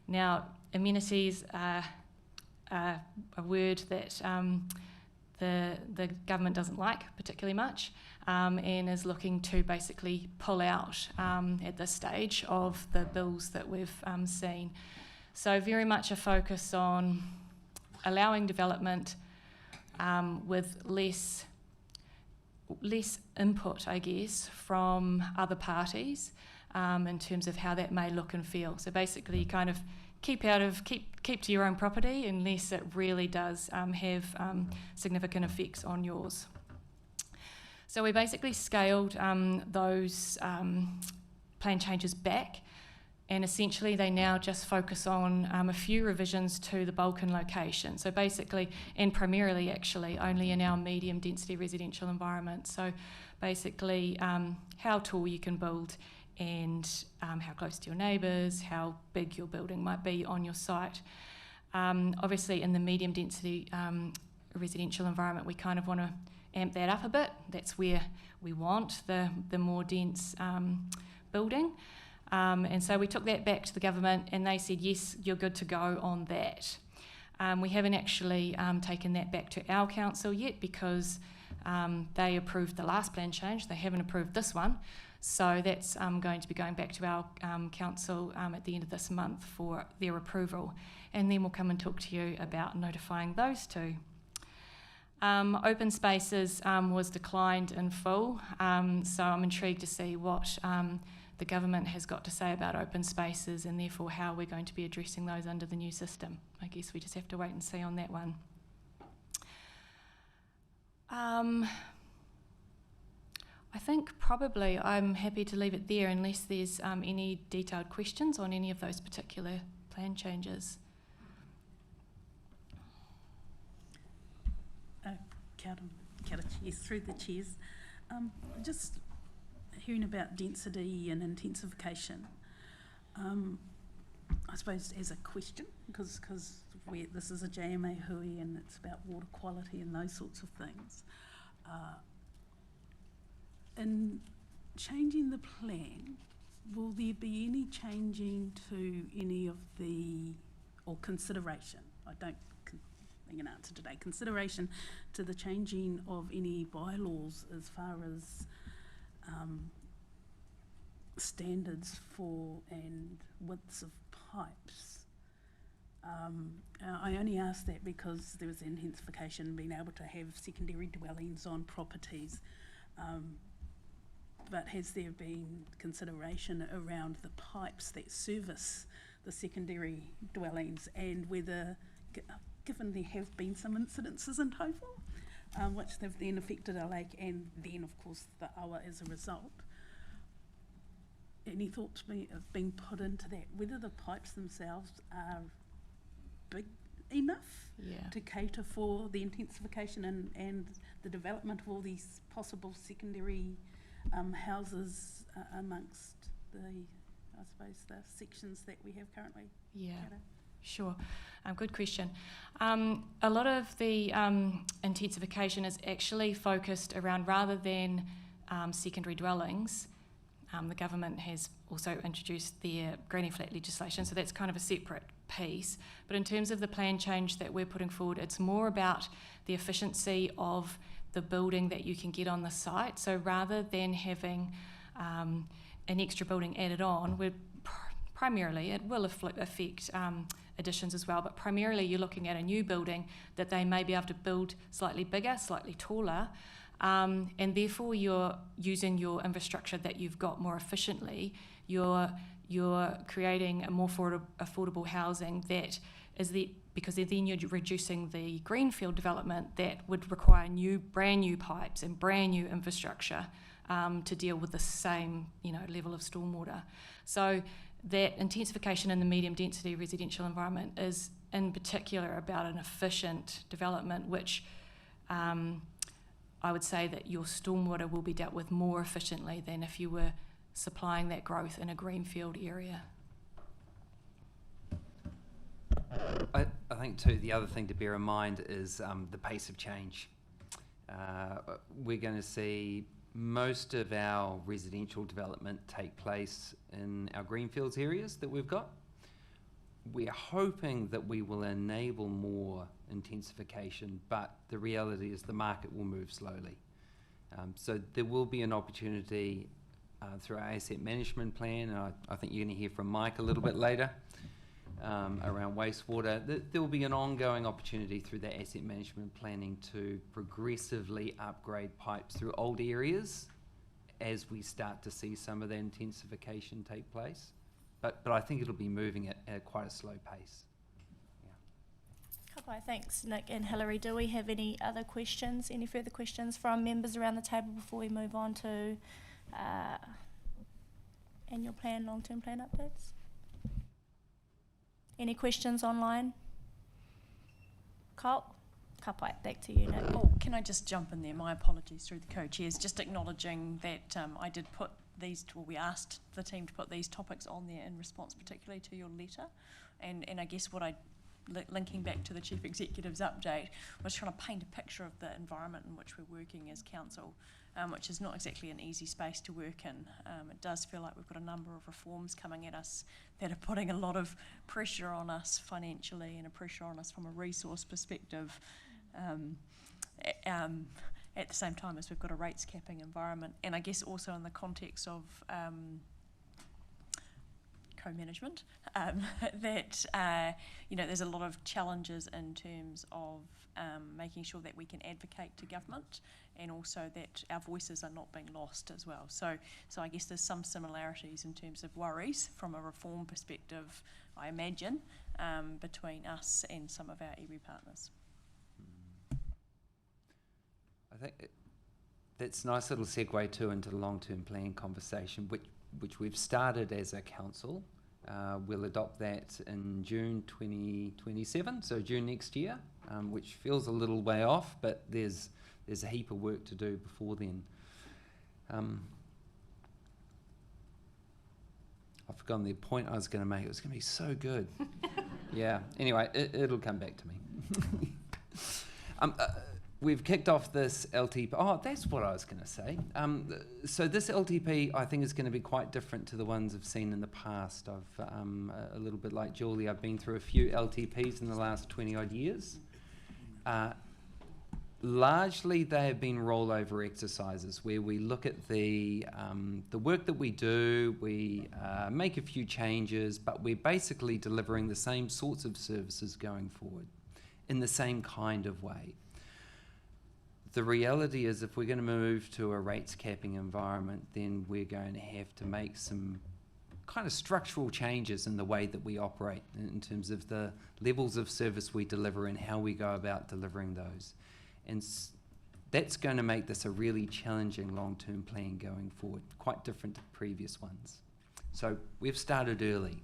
Now, amenities are a word that the government doesn't like particularly much, and is looking to basically pull out at this stage of the bills that we've seen. So very much a focus on allowing development with less input, I guess, from other parties in terms of how that may look and feel. So basically kind of keep to your own property unless it really does have significant effects on yours. So we basically scaled those plan changes back, and essentially they now just focus on a few revisions to the Balkan location. So basically, and primarily actually, only in our medium density residential environment. So basically how tall you can build and how close to your neighbours, how big your building might be on your site. Obviously in the medium density residential environment, we kind of want to amp that up a bit. That's where we want the more dense building. And so we took that back to the government and they said, yes, you're good to go on that. We haven't actually taken that back to our council yet because they approved the last plan change. They haven't approved this one. So that's going to be going back to our council at the end of this month for their approval. And then we'll come and talk to you about notifying those 2. Open spaces was declined in full, so I'm intrigued to see what the government has got to say about open spaces and therefore how we're going to be addressing those under the new system. I guess we just have to wait and see on that one. I think probably I'm happy to leave it there unless there's any detailed questions on any of those particular plan changes. Kia ora, yes, through the chairs. Just hearing about density and intensification, I suppose as a question, because this is a JMA hui and it's about water quality and those sorts of things. In changing the plan, will there be any changing to any of the, or consideration, I don't think an answer today, consideration to the changing of any bylaws as far as standards for and widths of pipes? I only ask that because there was intensification, being able to have secondary dwellings on properties. But has there been consideration around the pipes that service the secondary dwellings and whether, given there have been some incidences in Taupō, which have then affected our lake and then of course the awa as a result, any thoughts have been put into that, whether the pipes themselves are big enough to cater for the intensification and the development of all these possible secondary houses amongst the, I suppose, the sections that we have currently? Sure. Good question. A lot of the intensification is actually focused around, rather than secondary dwellings, the government has also introduced their granny flat legislation, so that's kind of a separate piece. But in terms of the plan change that we're putting forward, it's more about the efficiency of the building that you can get on the site. So rather than having an extra building added on, we're primarily, it will affect additions as well, but primarily you're looking at a new building that they may be able to build slightly bigger, slightly taller, and therefore you're using your infrastructure that you've got more efficiently. You're creating a more affordable housing that is because then you're reducing the greenfield development that would require brand new pipes and brand new infrastructure to deal with the same level of stormwater. So that intensification in the medium density residential environment is in particular about an efficient development, which I would say that your stormwater will be dealt with more efficiently than if you were supplying that growth in a greenfield area. I think too, the other thing to bear in mind is the pace of change. We're going to see most of our residential development take place in our greenfields areas that we've got. We're hoping that we will enable more intensification, but the reality is the market will move slowly. So there will be an opportunity through our asset management plan, and I think you're going to hear from Mike a little bit later around wastewater. There will be an ongoing opportunity through that asset management planning to progressively upgrade pipes through old areas as we start to see some of the intensification take place. But I think it'll be moving at quite a slow pace. Okay, thanks, Nick and Hilary. Do we have any other questions, any further questions from members around the table before we move on to annual plan, long-term plan updates? Any questions online? Carl? Kapai, back to you, Nick. Oh, can I just jump in there? My apologies through the co-chairs. Just acknowledging that I did put we asked the team to put these topics on there in response particularly to your letter. And I guess linking back to the Chief Executive's update, was trying to paint a picture of the environment in which we're working as council, which is not exactly an easy space to work in. It does feel like we've got a number of reforms coming at us that are putting a lot of pressure on us financially and a pressure on us from a resource perspective. At the same time as we've got a rates capping environment, and I guess also in the context of co-management, that there's a lot of challenges in terms of making sure that we can advocate to government, and also that our voices are not being lost as well. So I guess there's some similarities in terms of worries from a reform perspective, I imagine, between us and some of our iwi partners. I think that's a nice little segue too into the long-term plan conversation, which we've started as a council. We'll adopt that in June 2027, so June next year, which feels a little way off, but there's a heap of work to do before then. I've forgotten the point I was going to make. It was going to be so good. Yeah. Anyway, it'll come back to me. We've kicked off this LTP. Oh, that's what I was going to say. So this LTP, I think, is going to be quite different to the ones I've seen in the past. I've a little bit like Julie. I've been through a few LTPs in the last 20-odd years. Largely, they have been rollover exercises where we look at the work that we do, we make a few changes, but we're basically delivering the same sorts of services going forward in the same kind of way. The reality is, if we're going to move to a rates capping environment, then we're going to have to make some kind of structural changes in the way that we operate in terms of the levels of service we deliver and how we go about delivering those. And that's going to make this a really challenging long-term plan going forward, quite different to previous ones. So we've started early.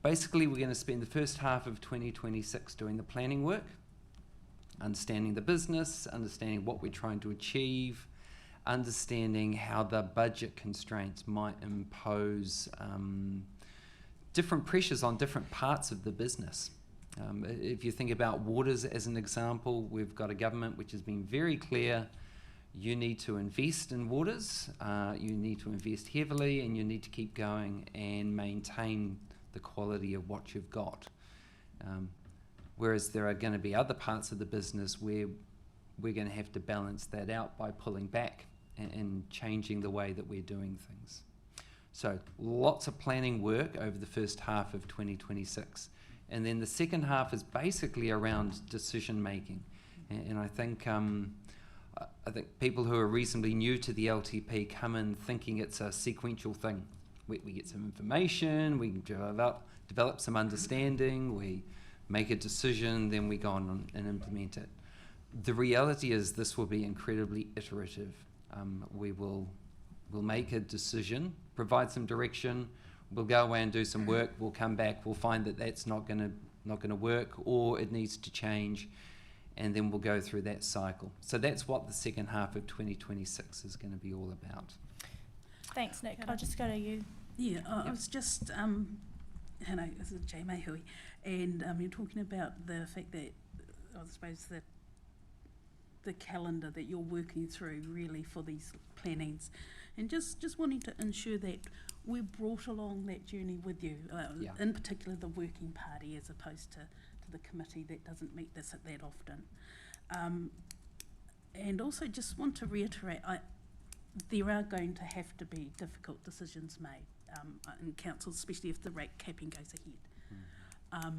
Basically, we're going to spend the first half of 2026 doing the planning work, understanding the business, understanding what we're trying to achieve, understanding how the budget constraints might impose different pressures on different parts of the business. If you think about waters as an example, we've got a government which has been very clear: you need to invest in waters, you need to invest heavily, and you need to keep going and maintain the quality of what you've got. Whereas there are going to be other parts of the business where we're going to have to balance that out by pulling back and changing the way that we're doing things. So lots of planning work over the first half of 2026. And then the second half is basically around decision making. And I think people who are reasonably new to the LTP come in thinking it's a sequential thing. We get some information, we develop some understanding, we make a decision, then we go on and implement it. The reality is this will be incredibly iterative. We'll make a decision, provide some direction, we'll go away and do some work, we'll come back, we'll find that that's not going to work, or it needs to change, and then we'll go through that cycle. So that's what the second half of 2026 is going to be all about. Thanks, Nick. I'll just go to you. Yeah, I was just, hello, this is Jay Mayhui, and you're talking about the fact that, I suppose, that the calendar that you're working through really for these plannings, and just wanting to ensure that we're brought along that journey with you, in particular the working party as opposed to the committee that doesn't meet this that often. And also just want to reiterate, there are going to have to be difficult decisions made in council, especially if the rate capping goes ahead.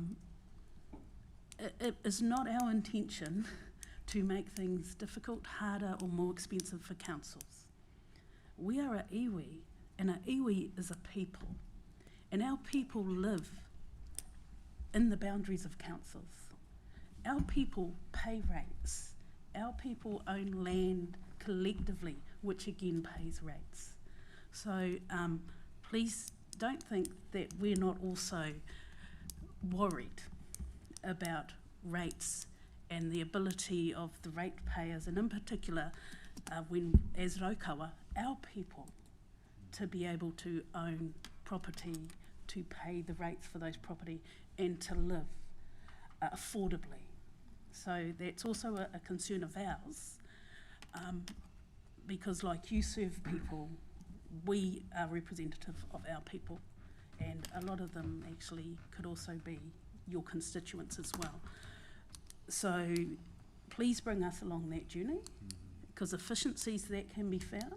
It is not our intention to make things difficult, harder or more expensive for councils. We are a iwi, and a iwi is a people, and our people live in the boundaries of councils. Our people pay rates. Our people own land collectively, which again pays rates. So please don't think that we're not also worried about rates and the ability of the ratepayers, and in particular, when as Raukawa, our people, to be able to own property, to pay the rates for those property, and to live affordably. So that's also a concern of ours, because like you serve people, we are representative of our people, and a lot of them actually could also be your constituents as well. So please bring us along that journey, because efficiencies that can be found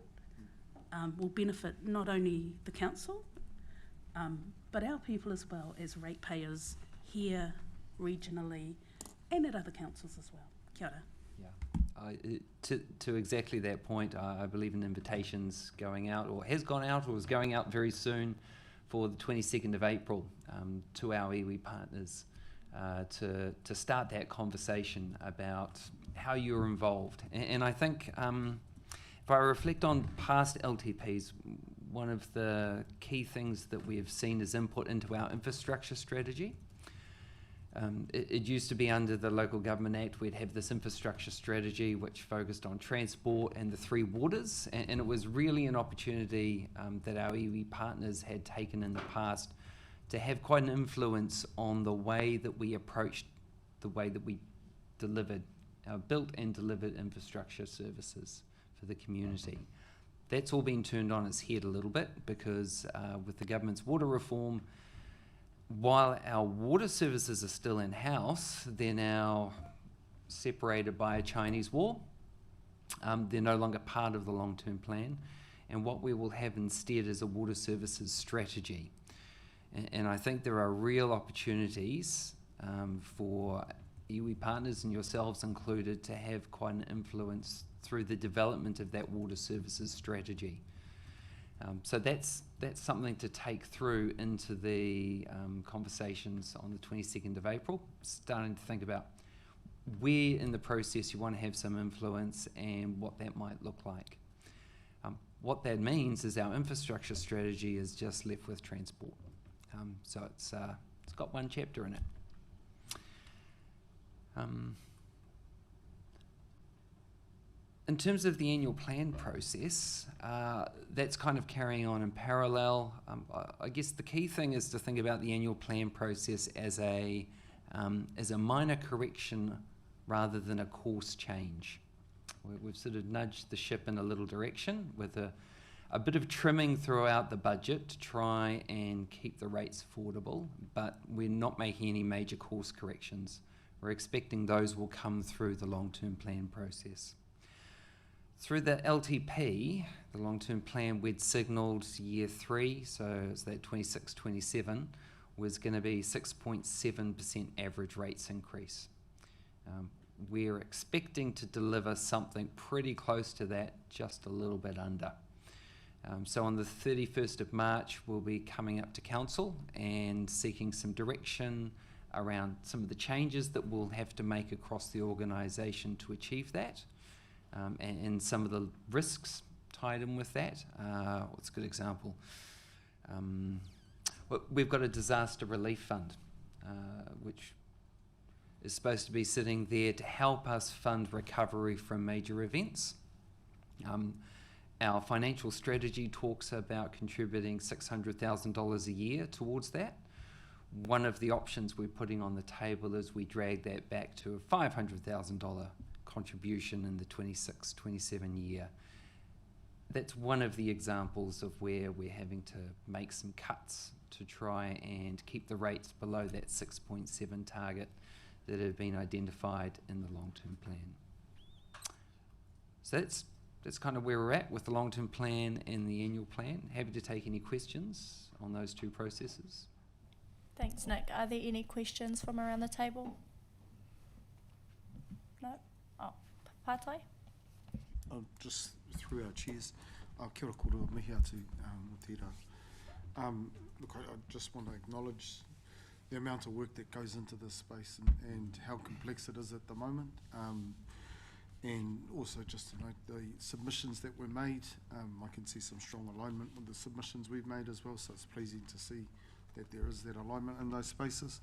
will benefit not only the council, but our people as well as ratepayers here, regionally, and at other councils as well. Kia ora. Yeah. To exactly that point, I believe in invitations going out, or has gone out, or is going out very soon for the 22nd of April to our iwi partners to start that conversation about how you're involved. And I think if I reflect on past LTPs, one of the key things that we have seen is input into our infrastructure strategy. It used to be under the Local Government Act, we'd have this infrastructure strategy which focused on transport and the three waters, and it was really an opportunity that our iwi partners had taken in the past to have quite an influence on the way that we approached, the way that we delivered, built and delivered infrastructure services for the community. That's all been turned on its head a little bit, because with the government's water reform, while our water services are still in-house, they're now separated by a Chinese wall. They're no longer part of the long-term plan, and what we will have instead is a water services strategy. And I think there are real opportunities for iwi partners and yourselves included to have quite an influence through the development of that water services strategy. So that's something to take through into the conversations on the 22nd of April, starting to think about where in the process you want to have some influence and what that might look like. What that means is our infrastructure strategy is just left with transport. So it's got one chapter in it. In terms of the annual plan process, that's kind of carrying on in parallel. I guess the key thing is to think about the annual plan process as a as a minor correction rather than a course change. We've sort of nudged the ship in a little direction with a bit of trimming throughout the budget to try and keep the rates affordable, but we're not making any major course corrections. We're expecting those will come through the long-term plan process. Through the LTP, the long-term plan, we'd signalled year 3, so it's that 26-27, was going to be 6.7% average rates increase. We're expecting to deliver something pretty close to that, just a little bit under. So on the 31st of March, we'll be coming up to Council and seeking some direction around some of the changes that we'll have to make across the organisation to achieve that, and some of the risks tied in with that. What's a good example? We've got a disaster relief fund, which is supposed to be sitting there to help us fund recovery from major events. Our financial strategy talks about contributing $600,000 a year towards that. One of the options we're putting on the table is we drag that back to a $500,000 contribution in the 26-27 year. That's one of the examples of where we're having to make some cuts to try and keep the rates below that 6.7 target that have been identified in the long-term plan. So that's kind of where we're at with the long-term plan and the annual plan. Happy to take any questions on those two processes. Thanks, Nick. Are there any questions from around the table? No? Oh, Pātai? Just through our chairs, kia ora koutou, mihi atu o tērā. Look, I just want to acknowledge the amount of work that goes into this space and how complex it is at the moment. And also just to note the submissions that were made. I can see some strong alignment with the submissions we've made as well, so it's pleasing to see that there is that alignment in those spaces.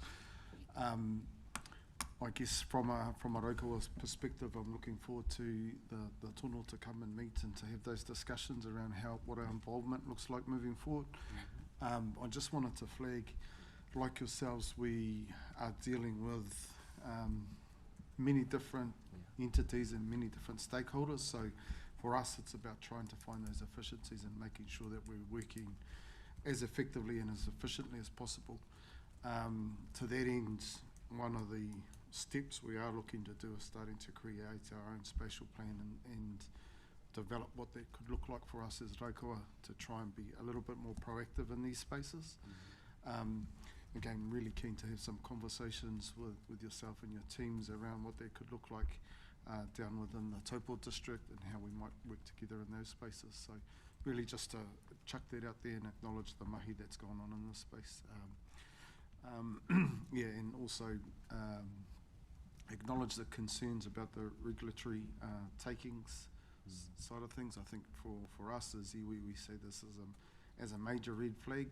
I guess from a Raukawa perspective, I'm looking forward to the tono to come and meet and to have those discussions around what our involvement looks like moving forward. I just wanted to flag, like yourselves, we are dealing with many different entities and many different stakeholders. So for us, it's about trying to find those efficiencies and making sure that we're working as effectively and as efficiently as possible. To that end, one of the steps we are looking to do is starting to create our own spatial plan and develop what that could look like for us as Raukawa to try and be a little bit more proactive in these spaces. Again, really keen to have some conversations with yourself and your teams around what that could look like down within the Taupō district and how we might work together in those spaces. So really just to chuck that out there and acknowledge the mahi that's gone on in this space. Yeah, and also acknowledge the concerns about the regulatory takings side of things. I think for us as iwi, we say this as a major red flag.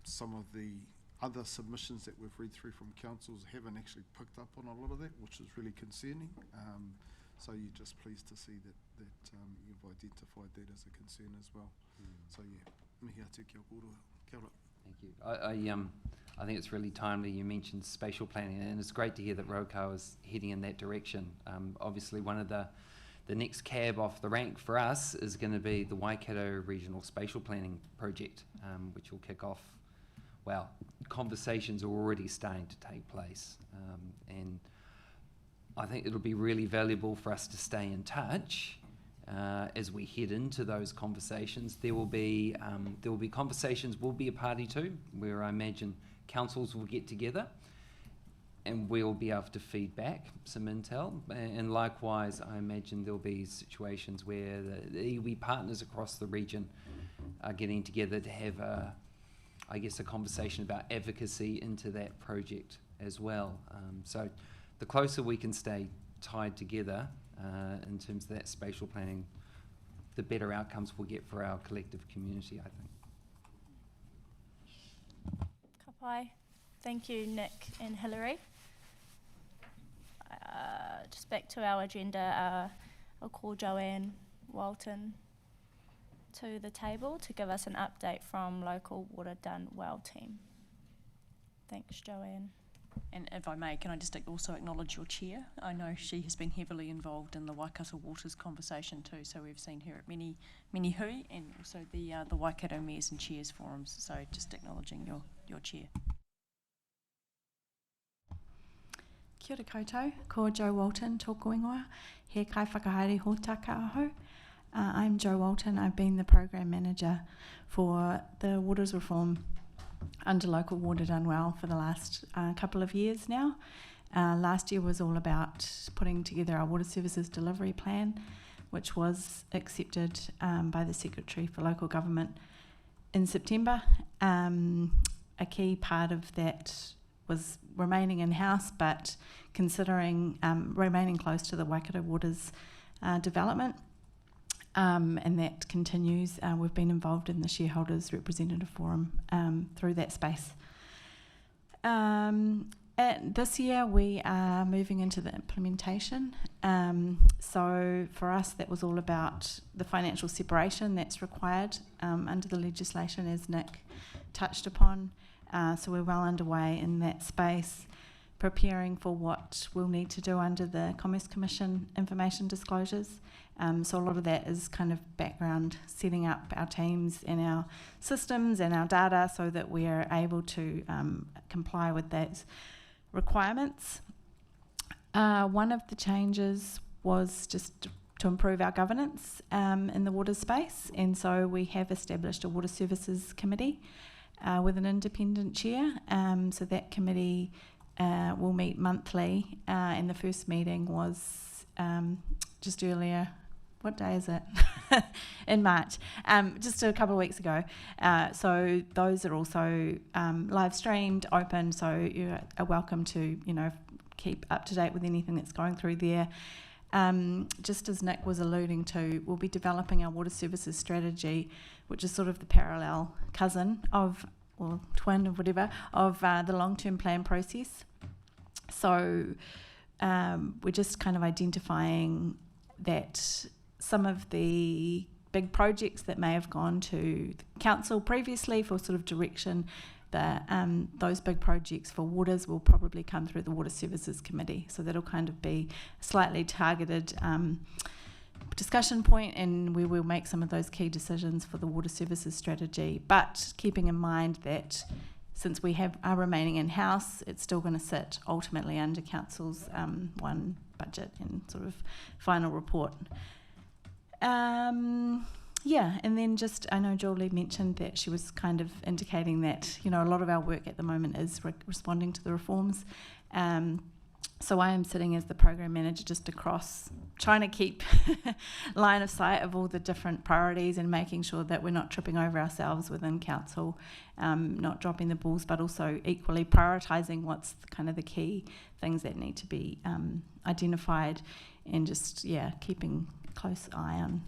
Some of the other submissions that we've read through from councils haven't actually picked up on a lot of that, which is really concerning. So you're just pleased to see that you've identified that as a concern as well. So yeah, mihi atu kia koutou. Kia ora. Thank you. I think it's really timely you mentioned spatial planning, and it's great to hear that Raukawa is heading in that direction. Obviously, one of the next cab off the rank for us is going to be the Waikato Regional Spatial Planning Project, which will kick off. Well, conversations are already starting to take place, and I think it'll be really valuable for us to stay in touch as we head into those conversations. There will be conversations we'll be a party to, where I imagine councils will get together and we'll be able to feed back some intel. And likewise, I imagine there'll be situations where the iwi partners across the region are getting together to have a conversation about advocacy into that project as well. So the closer we can stay tied together in terms of that spatial planning, the better outcomes we'll get for our collective community, I think. Ka pai. Thank you, Nick and Hilary. Just back to our agenda, I'll call Joanne Walton to the table to give us an update from Local Water Done Well team. Thanks, Joanne. And if I may, can I just also acknowledge your chair? I know she has been heavily involved in the Waikato Waters conversation too, so we've seen her at many hui, and also the Waikato Mayors and Chairs forums, so just acknowledging your chair. Kia ora koutou, ko Jo Walton, tōku ingoa, he kai whakahaere hōtaka aho. I'm Jo Walton. I've been the Program Manager for the Waters Reform under Local Water Done Well for the last couple of years now. Last year was all about putting together our Water Services Delivery Plan, which was accepted by the Secretary for Local Government in September. A key part of that was remaining in-house, but considering remaining close to the Waikato Waters development. And that continues. We've been involved in the Shareholders Representative Forum through that space. This year we are moving into the implementation. So for us that was all about the financial separation that's required under the legislation, as Nick touched upon. So we're well underway in that space, preparing for what we'll need to do under the Commerce Commission information disclosures. So a lot of that is kind of background, setting up our teams and our systems and our data so that we are able to comply with those requirements. One of the changes was just to improve our governance in the water space, and so we have established a Water Services Committee with an independent chair. So that committee will meet monthly, and the first meeting was just earlier. What day is it? In March, just a couple of weeks ago. So those are also live streamed, open, so you are welcome to, keep up to date with anything that's going through there. Just as Nick was alluding to, we'll be developing our water services strategy, which is sort of the parallel cousin of, or twin of whatever, of the long-term plan process. So we're just kind of identifying that some of the big projects that may have gone to the council previously for sort of direction, those big projects for waters will probably come through the Water Services Committee. So that'll kind of be a slightly targeted discussion point, and we will make some of those key decisions for the water services strategy, but keeping in mind that since we are remaining in-house, it's still going to sit ultimately under council's one budget and sort of final report. And then just, I know Julie mentioned that she was kind of indicating that, a lot of our work at the moment is responding to the reforms. So I am sitting as the program manager just across, trying to keep line of sight of all the different priorities and making sure that we're not tripping over ourselves within council, not dropping the balls, but also equally prioritising what's kind of the key things that need to be identified, and just, keeping a close eye on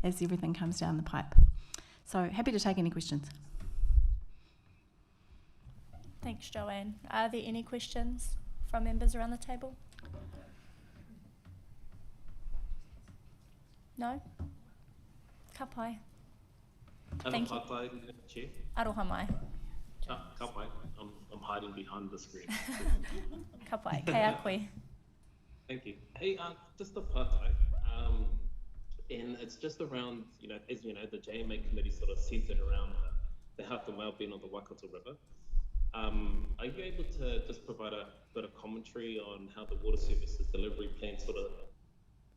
as everything comes down the pipe. So happy to take any questions. Thanks, Joanne. Are there any questions from members around the table? No? Ka pai. Thank you. Chair. Aroha mai. Ka pai. I'm hiding behind the screen. Ka pai. Kei a koe. Thank you. Hey, just a pātai. And it's just around, as you know, the JMA committee sort of centered around the health and well-being of the Waikato River. Are you able to just provide a bit of commentary on how the Water Services Delivery Plan sort of,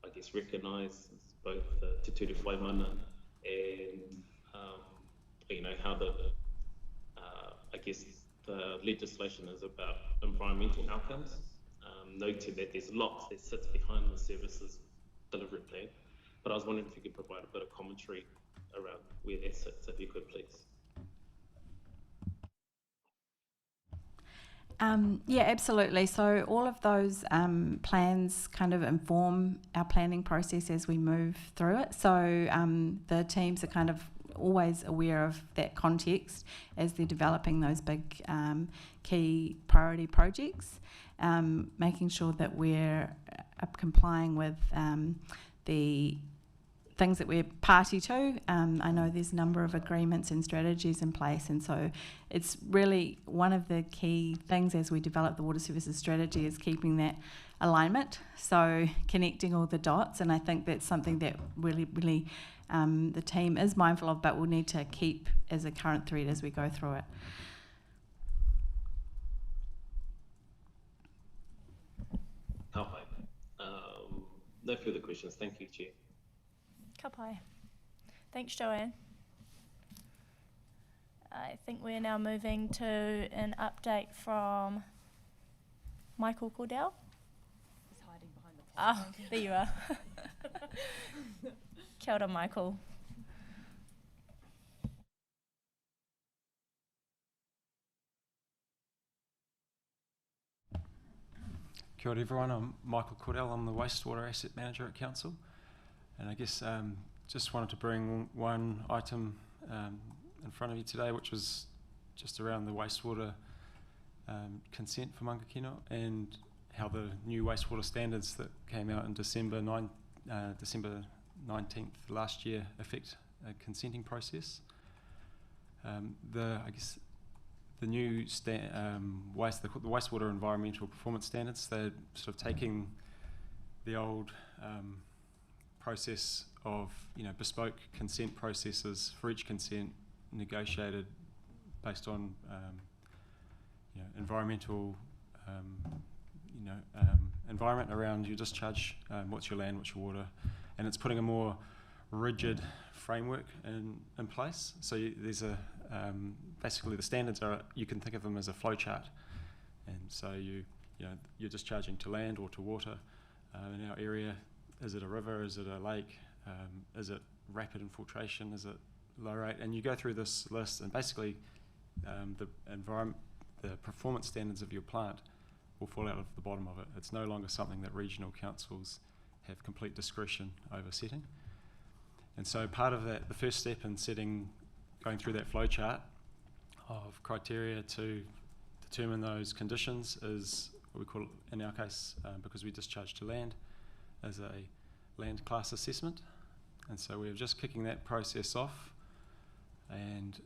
I guess, recognises both the Te Ture Waimana and, how the, I guess, the legislation is about environmental outcomes, noting that there's lots that sits behind the Services Delivery Plan. But I was wondering if you could provide a bit of commentary around where that sits, if you could, please. Yeah, absolutely. So all of those plans kind of inform our planning process as we move through it. So the teams are kind of always aware of that context as they're developing those big key priority projects, making sure that we're complying with the things that we're party to. I know there's a number of agreements and strategies in place, and so it's really one of the key things as we develop the water services strategy is keeping that alignment, so connecting all the dots, and I think that's something that really the team is mindful of, but we'll need to keep as a current thread as we go through it. No further questions. Thank you, Chair. Ka pai. Thanks, Joanne. I think we're now moving to an update from Michael Cordell. He's hiding behind the Oh, there you are. Kia ora, Michael. Kia ora everyone, I'm Michael Cordell, I'm the Wastewater Asset Manager at Council, and I guess just wanted to bring one item in front of you today, which was just around the wastewater consent for Mangakino and how the new wastewater standards that came out in December 19th last year affect a consenting process. The new the wastewater environmental performance standards, they're sort of taking the old process of bespoke consent processes for each consent negotiated based on environmental environment around your discharge, what's your land, what's your water, and it's putting a more rigid framework in place. So there's a basically the standards are, you can think of them as a flow chart, and so you're discharging to land or to water. In our area, is it a river, is it a lake, is it rapid infiltration, is it low rate, and you go through this list, and basically the performance standards of your plant will fall out of the bottom of it. It's no longer something that regional councils have complete discretion over setting. And so part of that, the first step in going through that flow chart of criteria to determine those conditions is what we call, in our case, because we discharge to land, as a land class assessment. And so we're just kicking that process off, and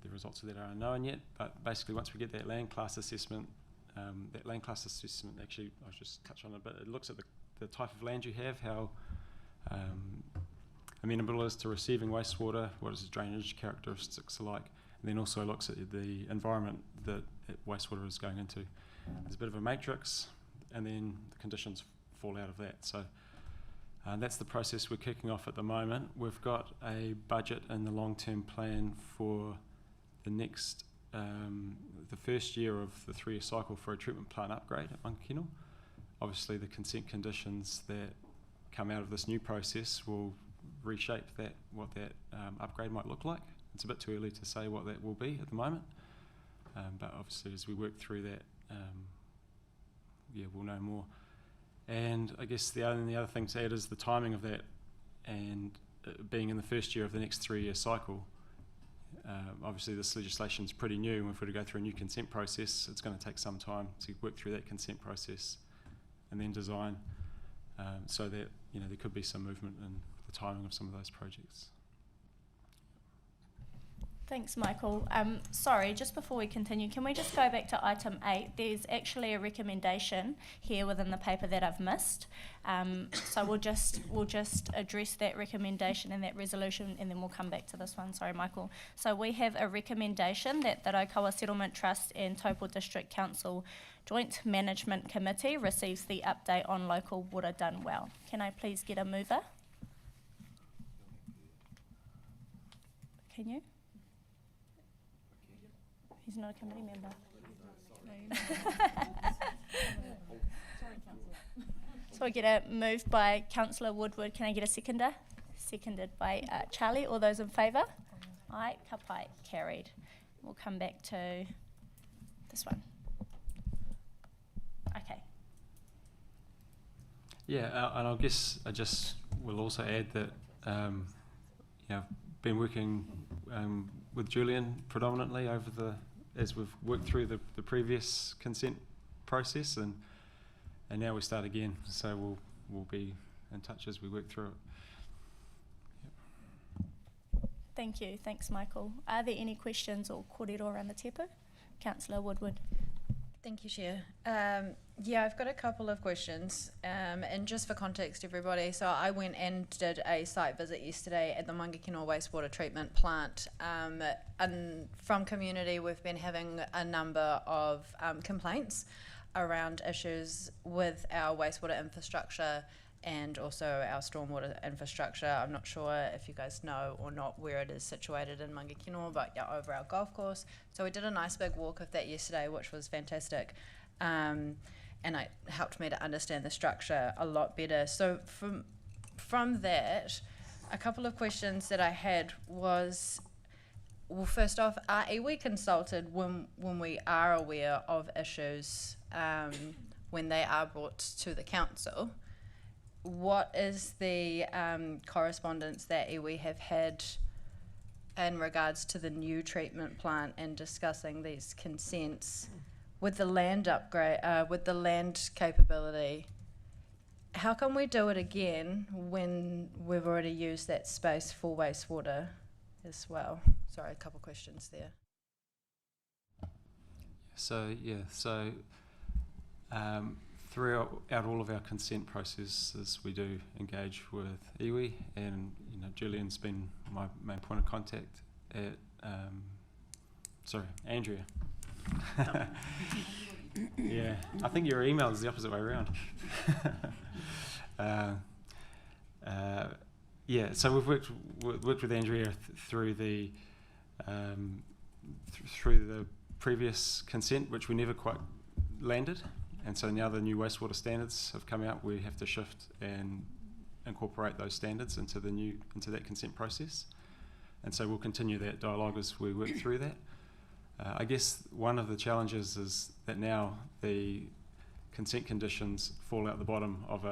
the results of that are unknown yet, but basically once we get that land class assessment, actually, I'll just touch on it a bit. It looks at the type of land you have, how amenable it is to receiving wastewater, what its drainage characteristics are like, and then also looks at the environment that wastewater is going into. There's a bit of a matrix, and then the conditions fall out of that. So that's the process we're kicking off at the moment. We've got a budget in the long-term plan for the next, the first year of the 3-year cycle for a treatment plant upgrade at Mangakino. Obviously the consent conditions that come out of this new process will reshape what that upgrade might look like. It's a bit too early to say what that will be at the moment, but obviously as we work through that, we'll know more. And I guess the other thing to add is the timing of that, and being in the first year of the next 3-year cycle. Obviously this legislation is pretty new, and if we're to go through a new consent process, it's going to take some time to work through that consent process and then design, so that there could be some movement in the timing of some of those projects. Thanks, Michael. Sorry, just before we continue, can we just go back to item 8? There's actually a recommendation here within the paper that I've missed. So we'll just address that recommendation and that resolution, and then we'll come back to this one. Sorry, Michael. So we have a recommendation that the Raukawa Settlement Trust and Taupō District Council Joint Management Committee receives the update on local water done well. Can I please get a mover? Can you? He's not a committee member. So I get a move by Councillor Woodward. Can I get a seconder? Seconded by Charlie. All those in favour? Aye, ka pai, carried. We'll come back to this one. Okay. Yeah, and I guess I just will also add that I've been working with Julian predominantly as we've worked through the previous consent process, and now we start again. So we'll be in touch as we work through it. Thank you. Thanks, Michael. Are there any questions or kōrero around the tepu? Councillor Woodward. Thank you, Chair. Yeah, I've got a couple of questions. And just for context, everybody, so I went and did a site visit yesterday at the Mangakinoa wastewater treatment plant. And from community, we've been having a number of complaints around issues with our wastewater infrastructure and also our stormwater infrastructure. I'm not sure if you guys know or not where it is situated in Mangakinoa, but yeah, over our golf course. So we did a nice big walk of that yesterday, which was fantastic. And it helped me to understand the structure a lot better. So from that, a couple of questions that I had was, well, first off, are iwi consulted when we are aware of issues when they are brought to the council? What is the correspondence that iwi have had in regards to the new treatment plant and discussing these consents with the land upgrade, with the land capability? How can we do it again when we've already used that space for wastewater as well? Sorry, a couple questions there. Throughout all of our consent processes, we do engage with iwi, and Julian's been my main point of contact at Andrea. Yeah, I think your email is the opposite way around. So we've worked with Andrea through the previous consent, which we never quite landed. And so now the new wastewater standards have come out. We have to shift and incorporate those standards into that consent process. And so we'll continue that dialogue as we work through that. I guess one of the challenges is that now the consent conditions fall out the bottom of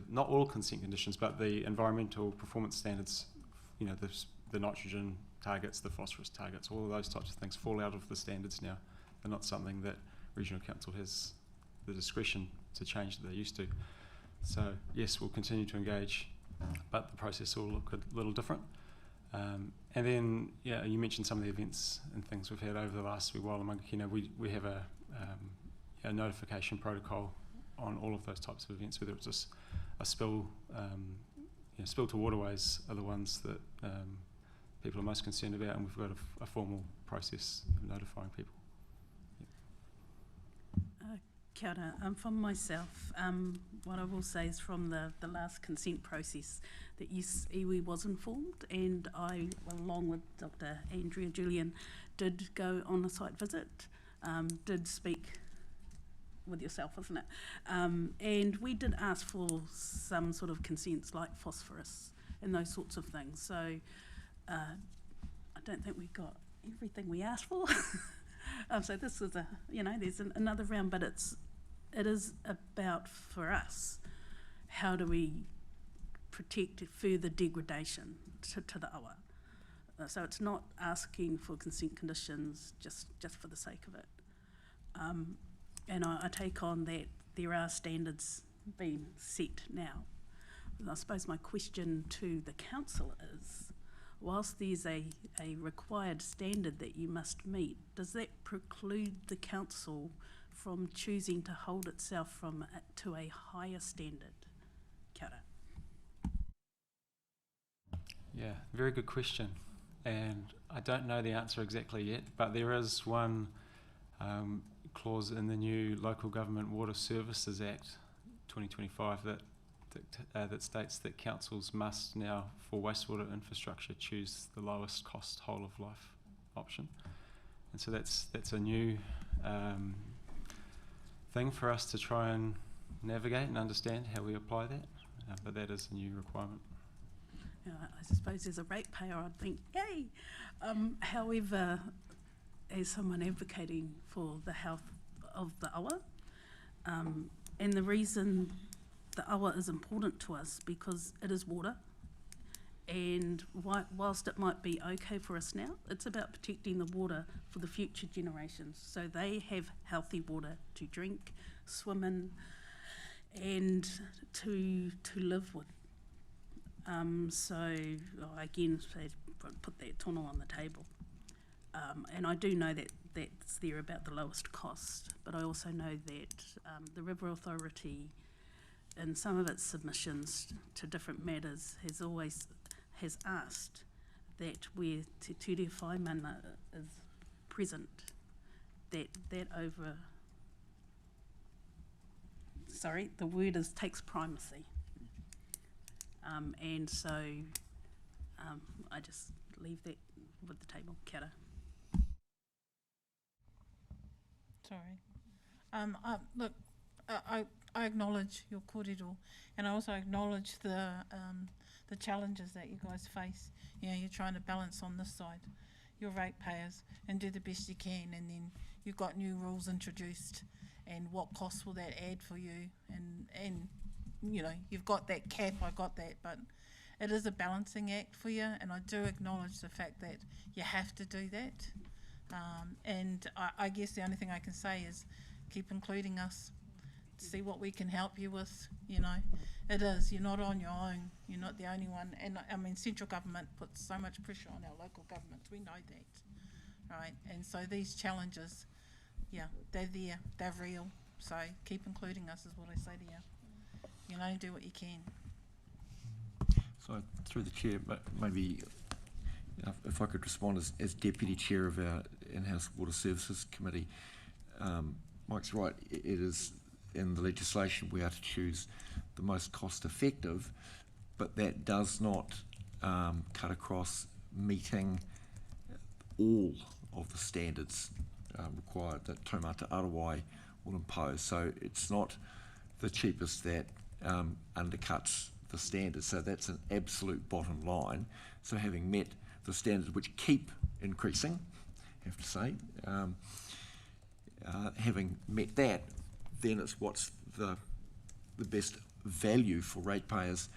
not all consent conditions, but the environmental performance standards, the nitrogen targets, the phosphorus targets, all of those types of things fall out of the standards now. They're not something that Regional Council has the discretion to change that they used to. So yes, we'll continue to engage, but the process will look a little different. And then, you mentioned some of the events and things we've had over the last wee while in Mangakinoa. We have a notification protocol on all of those types of events, whether it's just a spill, spill to waterways are the ones that people are most concerned about, and we've got a formal process of notifying people. Kia ora. From myself, what I will say is from the last consent process that yes, iwi was informed, and I, along with Dr. Andrea Julian, did go on a site visit, did speak with yourself, isn't it? And we did ask for some sort of consents like phosphorus and those sorts of things. So I don't think we got everything we asked for. So this is there's another round, but it is about, for us, how do we protect further degradation to the awa. So it's not asking for consent conditions just for the sake of it. And I take on that there are standards being set now. And I suppose my question to the council is, whilst there's a required standard that you must meet, does that preclude the council from choosing to hold itself to a higher standard? Kia ora. Yeah, very good question. And I don't know the answer exactly yet, but there is one clause in the new Local Government Water Services Act 2025 that states that councils must now, for wastewater infrastructure, choose the lowest cost whole of life option. And so that's a new thing for us to try and navigate and understand how we apply that, but that is a new requirement. I suppose as a ratepayer I'd think, yay! However, as someone advocating for the health of the awa, and the reason the awa is important to us because it is water, and whilst it might be okay for us now, it's about protecting the water for the future generations so they have healthy water to drink, swim in, and to live with. Again, they put that tono on the table. And I do know that that's there about the lowest cost, but I also know that the River Authority, in some of its submissions to different matters, has asked that where Te Ture Whai Mana is present, the word takes primacy. I just leave that with the table. Kia ora. Sorry. Look, I acknowledge your kōrero, and I also acknowledge the challenges that you guys face. You know, you're trying to balance on this side your ratepayers and do the best you can, and then you've got new rules introduced, and what costs will that add for you? And you know, you've got that cap, I got that, but it is a balancing act for you, and I do acknowledge the fact that you have to do that. And I guess the only thing I can say is keep including us, see what we can help you with. You know, you're not on your own, you're not the only one. And I mean, central government puts so much pressure on our local governments, we know that, right? And so these challenges, yeah, they're there, they're real. So keep including us is what I say to you. You know, do what you can. So through the chair, maybe if I could respond as Deputy Chair of our In-House Water Services Committee. Mike's right, it is in the legislation we are to choose the most cost effective, but that does not cut across meeting all of the standards required that Taumata Arawai will impose. So it's not the cheapest that undercuts the standards. So that's an absolute bottom line. So having met the standards, which keep increasing, I have to say, having met that, then it's what's the best value for ratepayers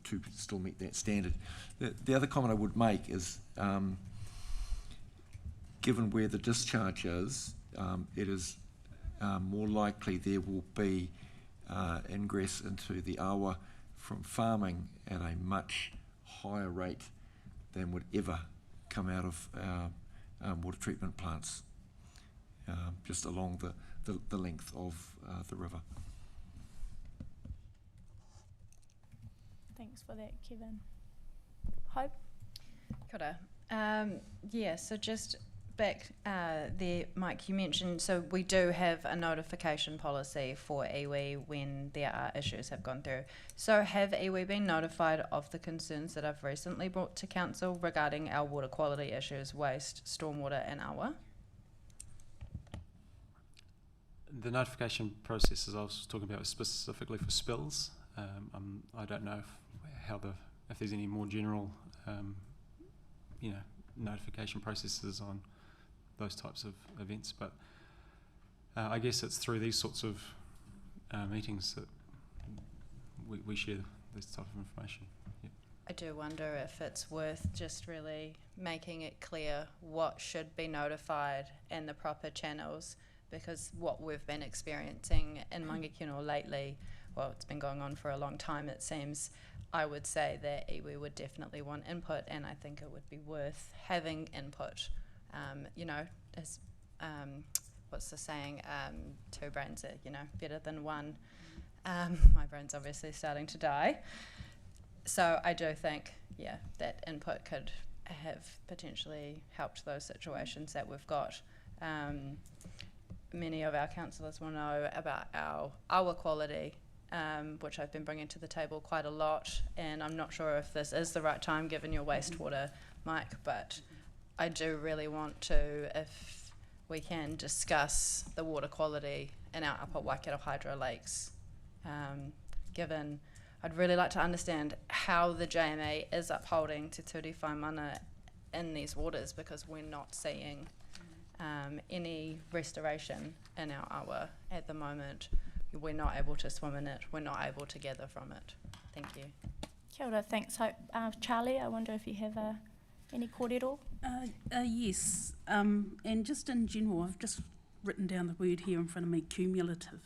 to still meet that standard. The other comment I would make is, given where the discharge is, it is more likely there will be ingress into the awa from farming at a much higher rate than would ever come out of our water treatment plants, just along the length of the river. Thanks for that, Kevin. Hope? Kia ora. Yeah, so just back there, Mike, you mentioned, so we do have a notification policy for iwi when there are issues have gone through. So have iwi been notified of the concerns that I've recently brought to council regarding our water quality issues, waste, stormwater and awa? The notification processes I was talking about was specifically for spills. I don't know if there's any more general notification processes on those types of events, but I guess it's through these sorts of meetings that we share this type of information. Yeah. I do wonder if it's worth just really making it clear what should be notified and the proper channels, because what we've been experiencing in Mangakino lately, well, it's been going on for a long time, it seems. I would say that iwi would definitely want input, and I think it would be worth having input. As what's the saying? Two brains are, better than one. My brain's obviously starting to die. So I do think, that input could have potentially helped those situations that we've got. Many of our councillors will know about our quality, which I've been bringing to the table quite a lot, and I'm not sure if this is the right time given your wastewater, Mike, but I do really want to, if we can, discuss the water quality in our upper Waikato hydro lakes, given I'd really like to understand how the JMA is upholding Te Ture Whai Mana in these waters, because we're not seeing any restoration in our awa at the moment. We're not able to swim in it, we're not able to gather from it. Thank you. Kia ora, thanks Hope. Charlie, I wonder if you have any kōrero? Yes, and just in general, I've just written down the word here in front of me, cumulative,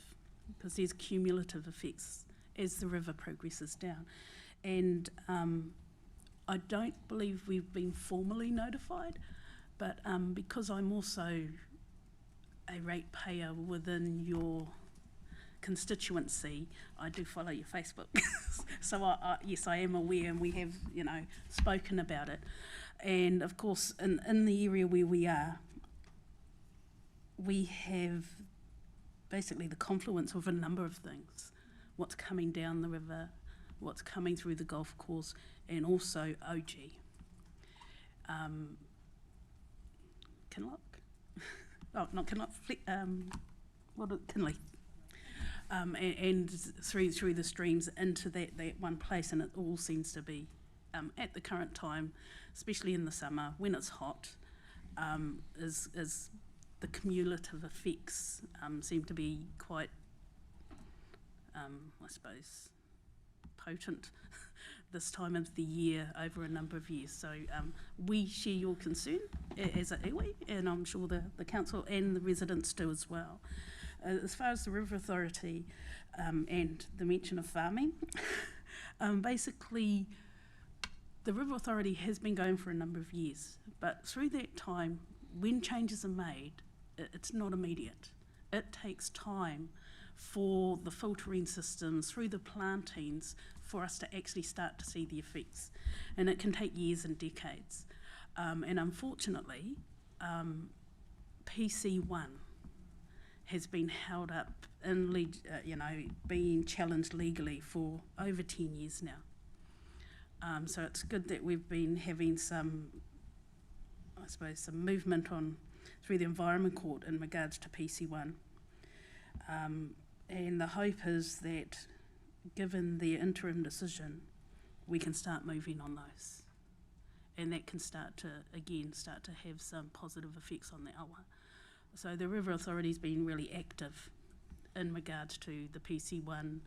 because there's cumulative effects as the river progresses down. And I don't believe we've been formally notified, but because I'm also a ratepayer within your constituency, I do follow your Facebook. So yes, I am aware, and we have, spoken about it. And of course, in the area where we are, we have basically the confluence of a number of things. What's coming down the river, what's coming through the golf course, and also OG. Kinloch? Oh, not Kinloch, Kinley. And through the streams into that one place, and it all seems to be, at the current time, especially in the summer, when it's hot, is the cumulative effects seem to be quite, I suppose, potent this time of the year over a number of years. So we share your concern as a iwi, and I'm sure the council and the residents do as well. As far as the River Authority and the mention of farming, basically the River Authority has been going for a number of years, but through that time, when changes are made, it's not immediate. It takes time for the filtering systems, through the plantings, for us to actually start to see the effects. And it can take years and decades. And unfortunately, PC1 has been held up in, being challenged legally for over 10 years now. So it's good that we've been having some movement through the Environment Court in regards to PC1. And the hope is that, given the interim decision, we can start moving on those. And that can start to have some positive effects on the awa. So the River Authority's been really active in regards to the PC1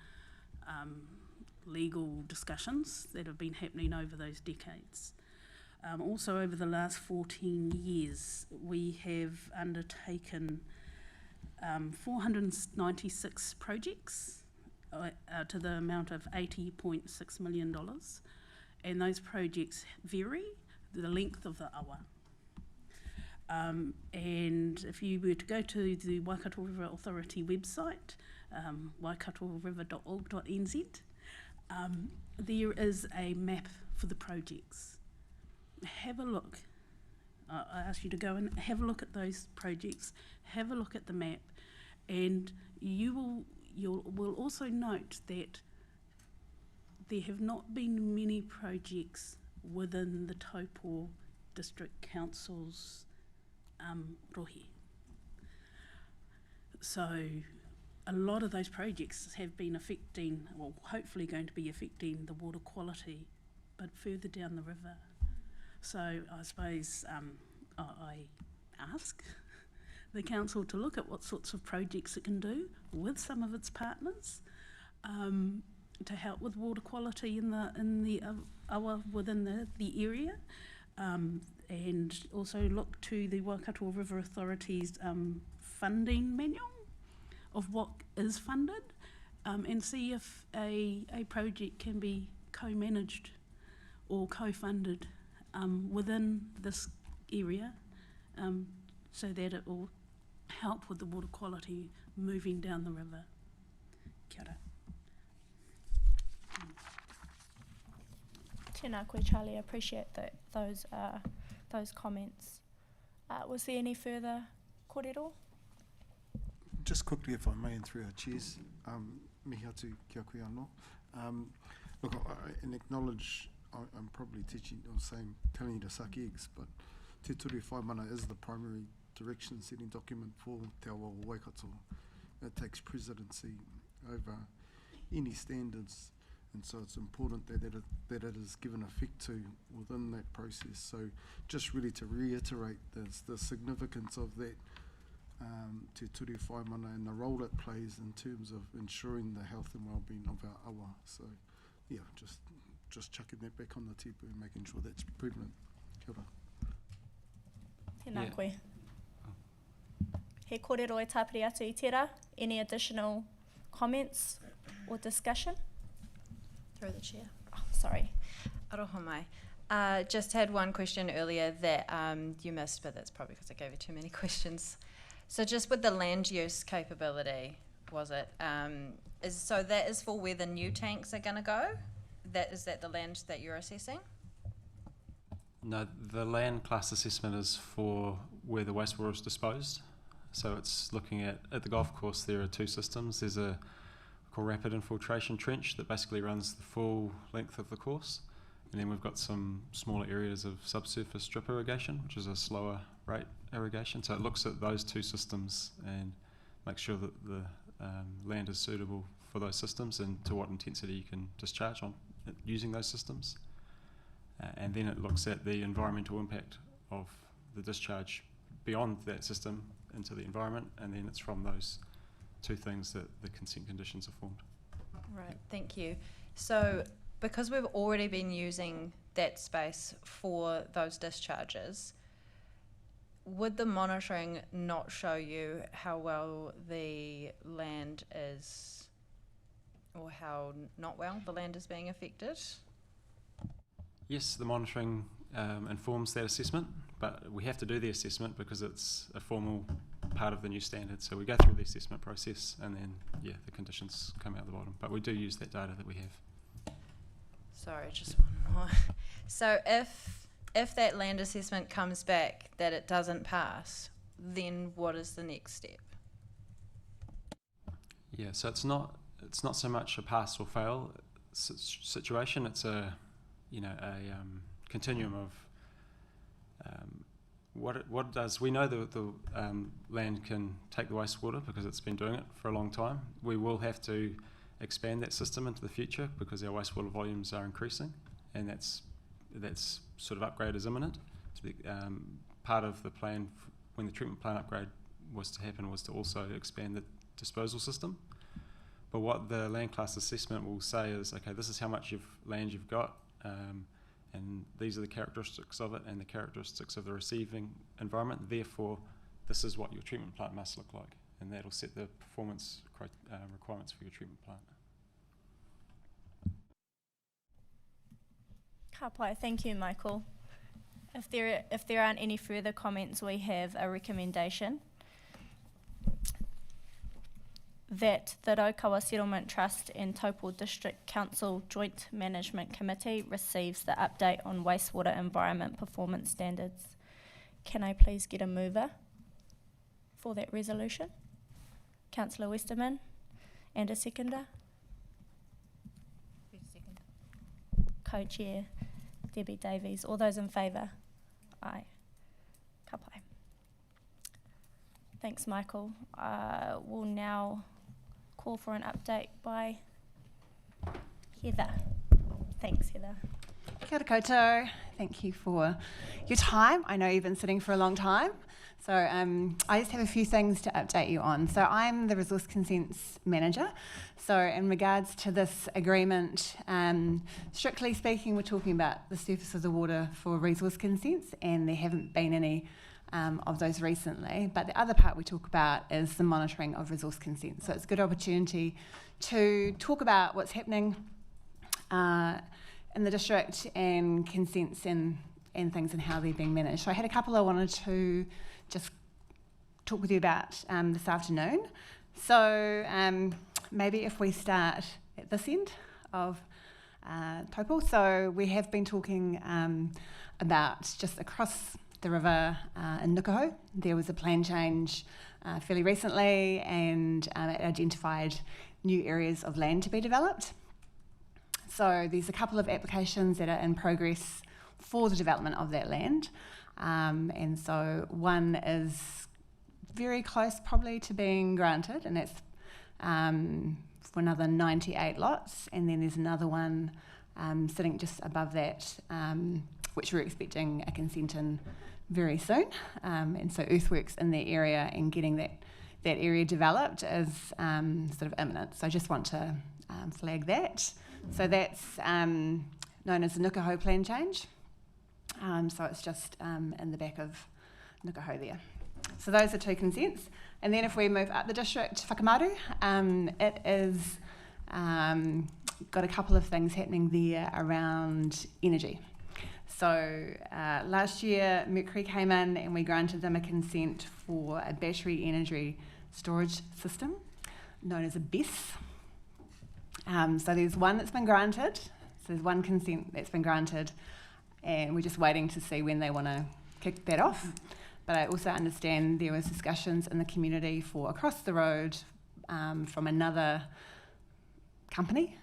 legal discussions that have been happening over those decades. Also, over the last 14 years, we have undertaken 496 projects to the amount of $80.6 million. And those projects vary the length of the awa. And if you were to go to the Waikato River Authority website, waikatoriver.org.nz, there is a map for the projects. Have a look. I ask you to go and have a look at those projects, have a look at the map, and you will also note that there have not been many projects within the Taupō District Council's rohe. So a lot of those projects have been affecting, well, hopefully going to be affecting the water quality, but further down the river. So I suppose I ask the council to look at what sorts of projects it can do with some of its partners to help with water quality in the awa within the area, and also look to the Waikato River Authority's funding manual of what is funded, and see if a project can be co-managed or co-funded within this area, so that it will help with the water quality moving down the river. Kia ora. Tēnā koe, Charlie. I appreciate those comments. Was there any further kōrero? Just quickly, if I may, and through our chairs, mihi atu kia koe anō. Look, and acknowledge, I'm probably telling you to suck eggs, but Te Ture Whaimana is the primary direction-setting document for Te Awa o Waikato. It takes presidency over any standards, and so it's important that it is given effect to within that process. So just really to reiterate the significance of that Te Ture Whaimana and the role it plays in terms of ensuring the health and well-being of our awa. So yeah, just chucking that back on the tipu and making sure that's prevalent. Kia ora. Tēnā koe. He kōrero e tāpiri atu I tērā. Any additional comments or discussion? Through the chair. Oh, sorry. Aroha mai. Just had one question earlier that you missed, but that's probably because I gave you too many questions. So just with the land use capability, was it? So that is for where the new tanks are going to go? Is that the land that you're assessing? No, the land class assessment is for where the wastewater is disposed. So it's looking at the golf course. There are two systems. There's a called rapid infiltration trench that basically runs the full length of the course, and then we've got some smaller areas of subsurface drip irrigation, which is a slower rate irrigation. So it looks at those two systems and makes sure that the land is suitable for those systems and to what intensity you can discharge on using those systems. And then it looks at the environmental impact of the discharge beyond that system into the environment, and then it's from those two things that the consent conditions are formed. Right, thank you. So because we've already been using that space for those discharges, would the monitoring not show you how well the land is, or how not well the land is being affected? Yes, the monitoring informs that assessment, but we have to do the assessment because it's a formal part of the new standard. So we go through the assessment process and then, yeah, the conditions come out the bottom. But we do use that data that we have. Sorry, just one more. So if that land assessment comes back that it doesn't pass, then what is the next step? Yeah, so it's not so much a pass or fail situation. It's a continuum of what it does. We know that the land can take the wastewater because it's been doing it for a long time. We will have to expand that system into the future because our wastewater volumes are increasing, and that's sort of upgrade is imminent. So part of the plan when the treatment plant upgrade was to happen was to also expand the disposal system. But what the land class assessment will say is, okay, this is how much land you've got, and these are the characteristics of it and the characteristics of the receiving environment. Therefore, this is what your treatment plant must look like, and that'll set the performance requirements for your treatment plant. Ka pai. Thank you, Michael. If there aren't any further comments, we have a recommendation that the Raukawa Settlement Trust and Taupō District Council Joint Management Committee receives the update on wastewater environment performance standards. Can I please get a mover for that resolution? Councillor Westerman, and a seconder? Second. Co-chair Debbie Davies. All those in favour? Aye. Ka pai. Thanks, Michael. We'll now call for an update by Heather. Thanks, Heather. Kia ora koutou. Thank you for your time. I know you've been sitting for a long time. So I just have a few things to update you on. So I'm the Resource Consents Manager. So in regards to this agreement, strictly speaking, we're talking about the surface of the water for resource consents, and there haven't been any of those recently. But the other part we talk about is the monitoring of resource consent. So it's a good opportunity to talk about what's happening in the district and consents and things and how they're being managed. So I had a couple I wanted to just talk with you about this afternoon. So maybe if we start at this end of Taupō. So we have been talking about just across the river in Nukaho. There was a plan change fairly recently, and it identified new areas of land to be developed. So there's a couple of applications that are in progress for the development of that land. And so one is very close probably to being granted, and that's for another 98 lots. And then there's another one sitting just above that, which we're expecting a consent in very soon. And so earthworks in that area and getting that area developed is sort of imminent. So I just want to flag that. So that's known as the Nukaho plan change. So it's just in the back of Nukaho there. So those are two consents. And then if we move up the district, Whakamaru, it is got a couple of things happening there around energy. So last year, Mercury came in and we granted them a consent for a battery energy storage system known as a BESS. So there's one that's been granted. So there's one consent that's been granted, and we're just waiting to see when they want to kick that off. But I also understand there was discussions in the community for across the road from another company,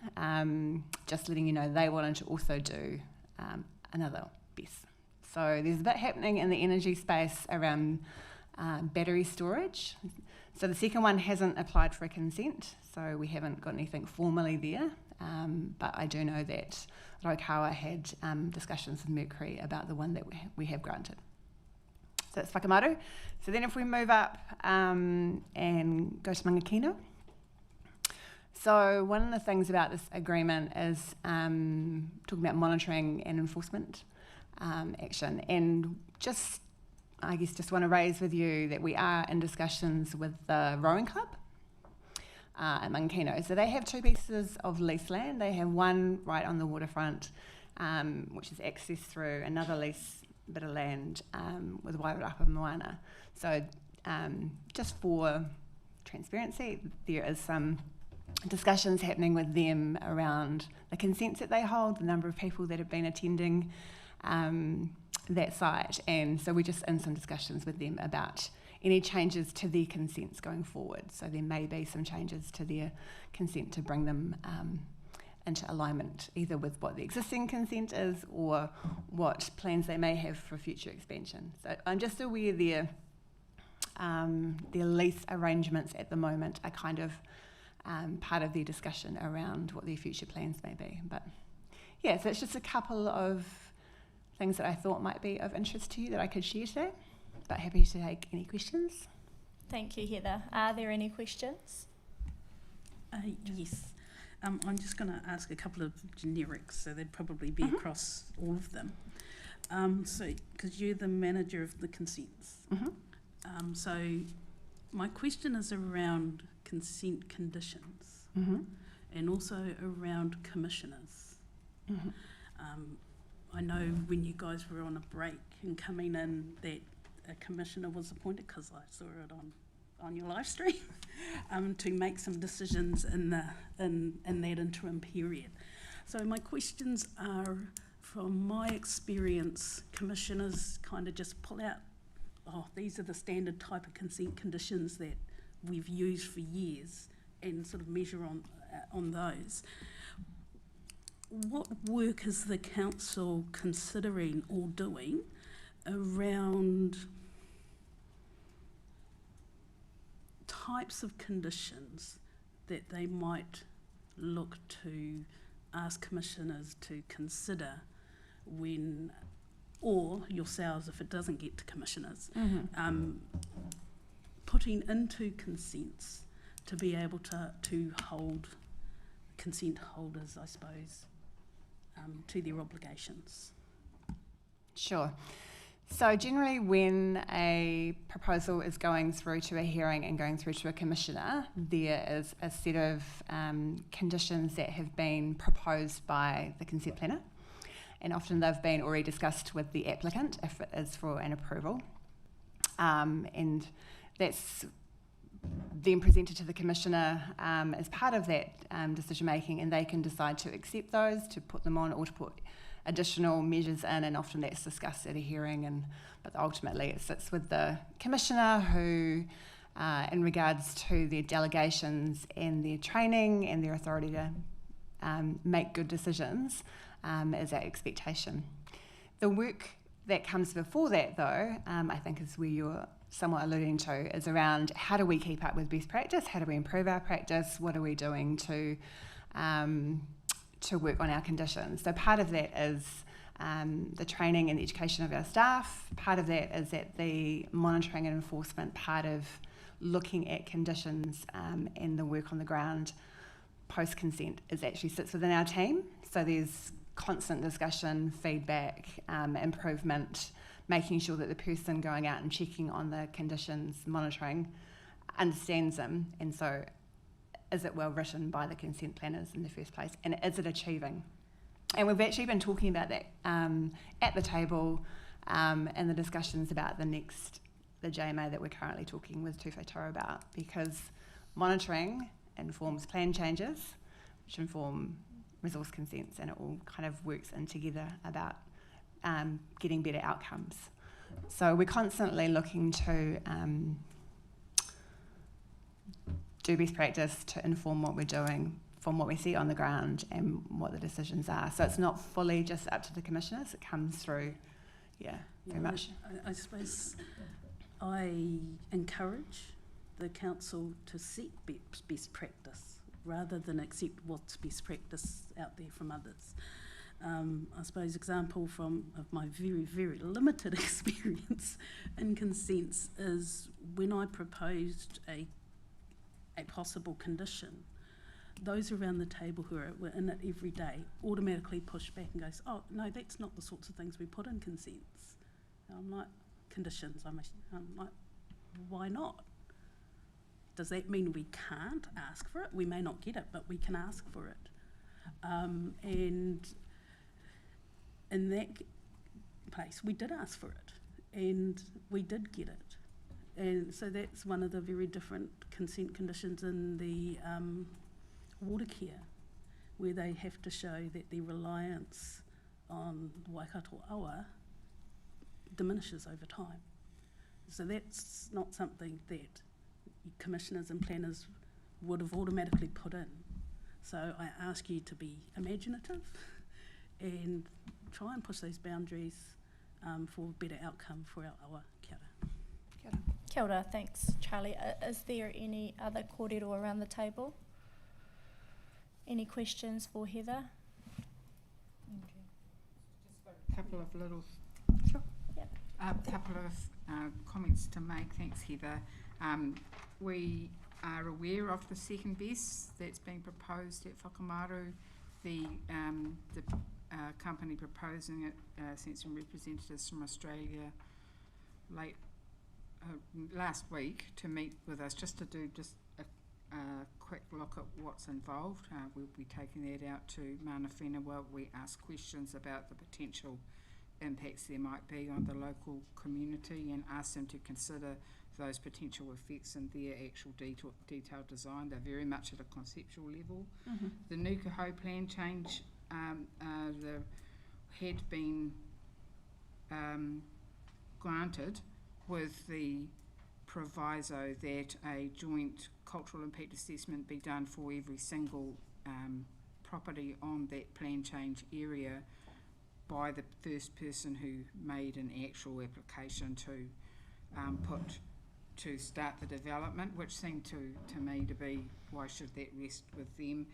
just letting you know they wanted to also do another BESS. So there's a bit happening in the energy space around battery storage. So the second one hasn't applied for a consent, so we haven't got anything formally there. But I do know that Raukawa had discussions with Mercury about the one that we have granted. So that's whakamaru. So then if we move up and go to Mangakino. So one of the things about this agreement is talking about monitoring and enforcement action. And just, I guess, just want to raise with you that we are in discussions with the rowing club at Mangakino. So they have two pieces of lease land. They have one right on the waterfront, which is accessed through another lease bit of land with Wairarapa Moana. So just for transparency, there is some discussions happening with them around the consents that they hold, the number of people that have been attending that site, and so we're just in some discussions with them about any changes to their consents going forward. So there may be some changes to their consent to bring them into alignment, either with what the existing consent is or what plans they may have for future expansion. So I'm just aware their lease arrangements at the moment are kind of part of their discussion around what their future plans may be. But yeah, so it's just a couple of things that I thought might be of interest to you that I could share today, but happy to take any questions. Thank you, Heather. Are there any questions? Yes. I'm just going to ask a couple of generics, so they'd probably be across all of them. So, because you're the manager of the consents. So my question is around consent conditions and also around commissioners. I know when you guys were on a break and coming in that a commissioner was appointed, because I saw it on your live stream, to make some decisions in that interim period. So my questions are, from my experience, commissioners kind of just pull out, these are the standard type of consent conditions that we've used for years, and sort of measure on those. What work is the council considering or doing around types of conditions that they might look to ask commissioners to consider when, or yourselves if it doesn't get to commissioners, putting into consents to be able to hold consent holders, I suppose, to their obligations? Sure. So generally when a proposal is going through to a hearing and going through to a commissioner, there is a set of conditions that have been proposed by the consent planner, and often they've been already discussed with the applicant if it is for an approval, and that's then presented to the commissioner as part of that decision making, and they can decide to accept those, to put them on, or to put additional measures in, and often that's discussed at a hearing, but ultimately it sits with the commissioner who, in regards to their delegations and their training and their authority to make good decisions, is that expectation. The work that comes before that, though, I think is where you're somewhat alluding to, is around how do we keep up with best practice, how do we improve our practice, what are we doing to work on our conditions. So part of that is the training and the education of our staff. Part of that is that the monitoring and enforcement part of looking at conditions and the work on the ground post-consent actually sits within our team. So there's constant discussion, feedback, improvement, making sure that the person going out and checking on the conditions, monitoring, understands them. And so is it well written by the consent planners in the first place, and is it achieving? And we've actually been talking about that at the table and the discussions about the JMA that we're currently talking with Tuwhaitara about, because monitoring informs plan changes, which inform resource consents, and it all kind of works in together about getting better outcomes. So we're constantly looking to do best practice to inform what we're doing from what we see on the ground and what the decisions are. So it's not fully just up to the commissioners, it comes through, very much. I suppose I encourage the council to set best practice rather than accept what's best practice out there from others. I suppose example of my very, very limited experience in consents is when I proposed a possible condition, those around the table who were in it every day automatically push back and goes, oh, no, that's not the sorts of things we put in consents. And I'm like, conditions. I'm like, why not? Does that mean we can't ask for it? We may not get it, but we can ask for it. And in that place, we did ask for it, and we did get it. And so that's one of the very different consent conditions in the water care, where they have to show that their reliance on Waikato awa diminishes over time. So that's not something that commissioners and planners would have automatically put in. So I ask you to be imaginative and try and push those boundaries for better outcome for our awa. Kia ora. Kia ora. Kia ora, thanks Charlie. Is there any other kōrero around the table? Any questions for Heather? Just got a couple of little Yep. comments to make. Thanks, Heather. We are aware of the second best that's being proposed at Whakamaru. The company proposing it sent some representatives from Australia last week to meet with us just to do a quick look at what's involved. We'll be taking that out to Mana Whenua. We ask questions about the potential impacts there might be on the local community and ask them to consider those potential effects in their actual detailed design. They're very much at a conceptual level. Mm-hmm. The Nukaho plan change had been granted with the proviso that a joint cultural impact assessment be done for every single property on that plan change area by the first person who made an actual application to start the development, which seemed to me to be, why should that rest with them?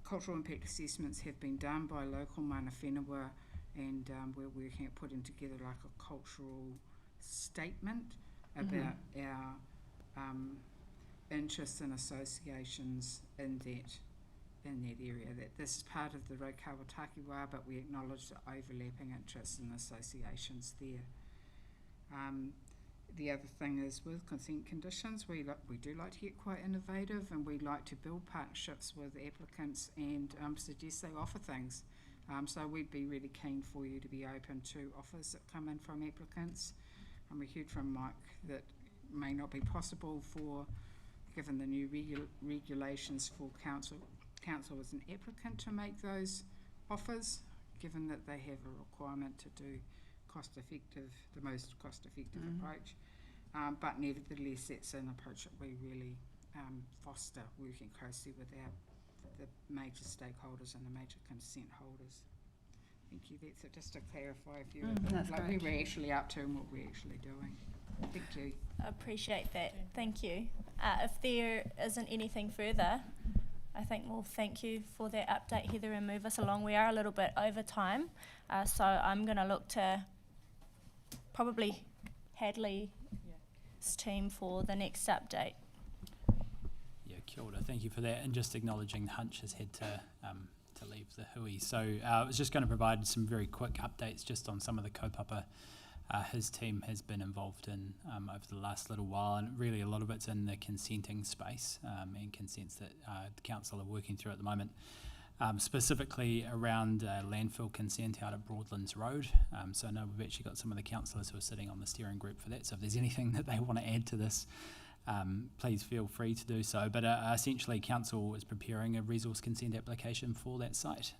Cultural impact assessments have been done by local Mana Whenua, and we're working at putting together like a cultural statement about our interests and associations in that area. That this is part of the Raukawa Takiwā, but we acknowledge the overlapping interests and associations there. The other thing is with consent conditions, we do like to get quite innovative, and we like to build partnerships with applicants and suggest they offer things. So we'd be really keen for you to be open to offers that come in from applicants. We heard from Mike that may not be possible given the new regulations for council as an applicant to make those offers, given that they have a requirement to do the most cost-effective approach. But nevertheless, that's an approach that we really foster, working closely with the major stakeholders and the major consent holders. Thank you. That's it, just to clarify a few of them, like we were actually up to and what we're actually doing. Thank you. I appreciate that. Thank you. If there isn't anything further, I think we'll thank you for that update, Heather, and move us along. We are a little bit over time, so I'm going to look to probably Hadley's team for the next update. Yeah, kia ora. Thank you for that. And just acknowledging Hunch has had to leave the hui. So I was just going to provide some very quick updates just on some of the kaupapa his team has been involved in over the last little while, and really a lot of it's in the consenting space and consents that the council are working through at the moment. Specifically around landfill consent out at Broadlands Road. So I know we've actually got some of the councillors who are sitting on the steering group for that, so if there's anything that they want to add to this, please feel free to do so. But essentially council is preparing a resource consent application for that site.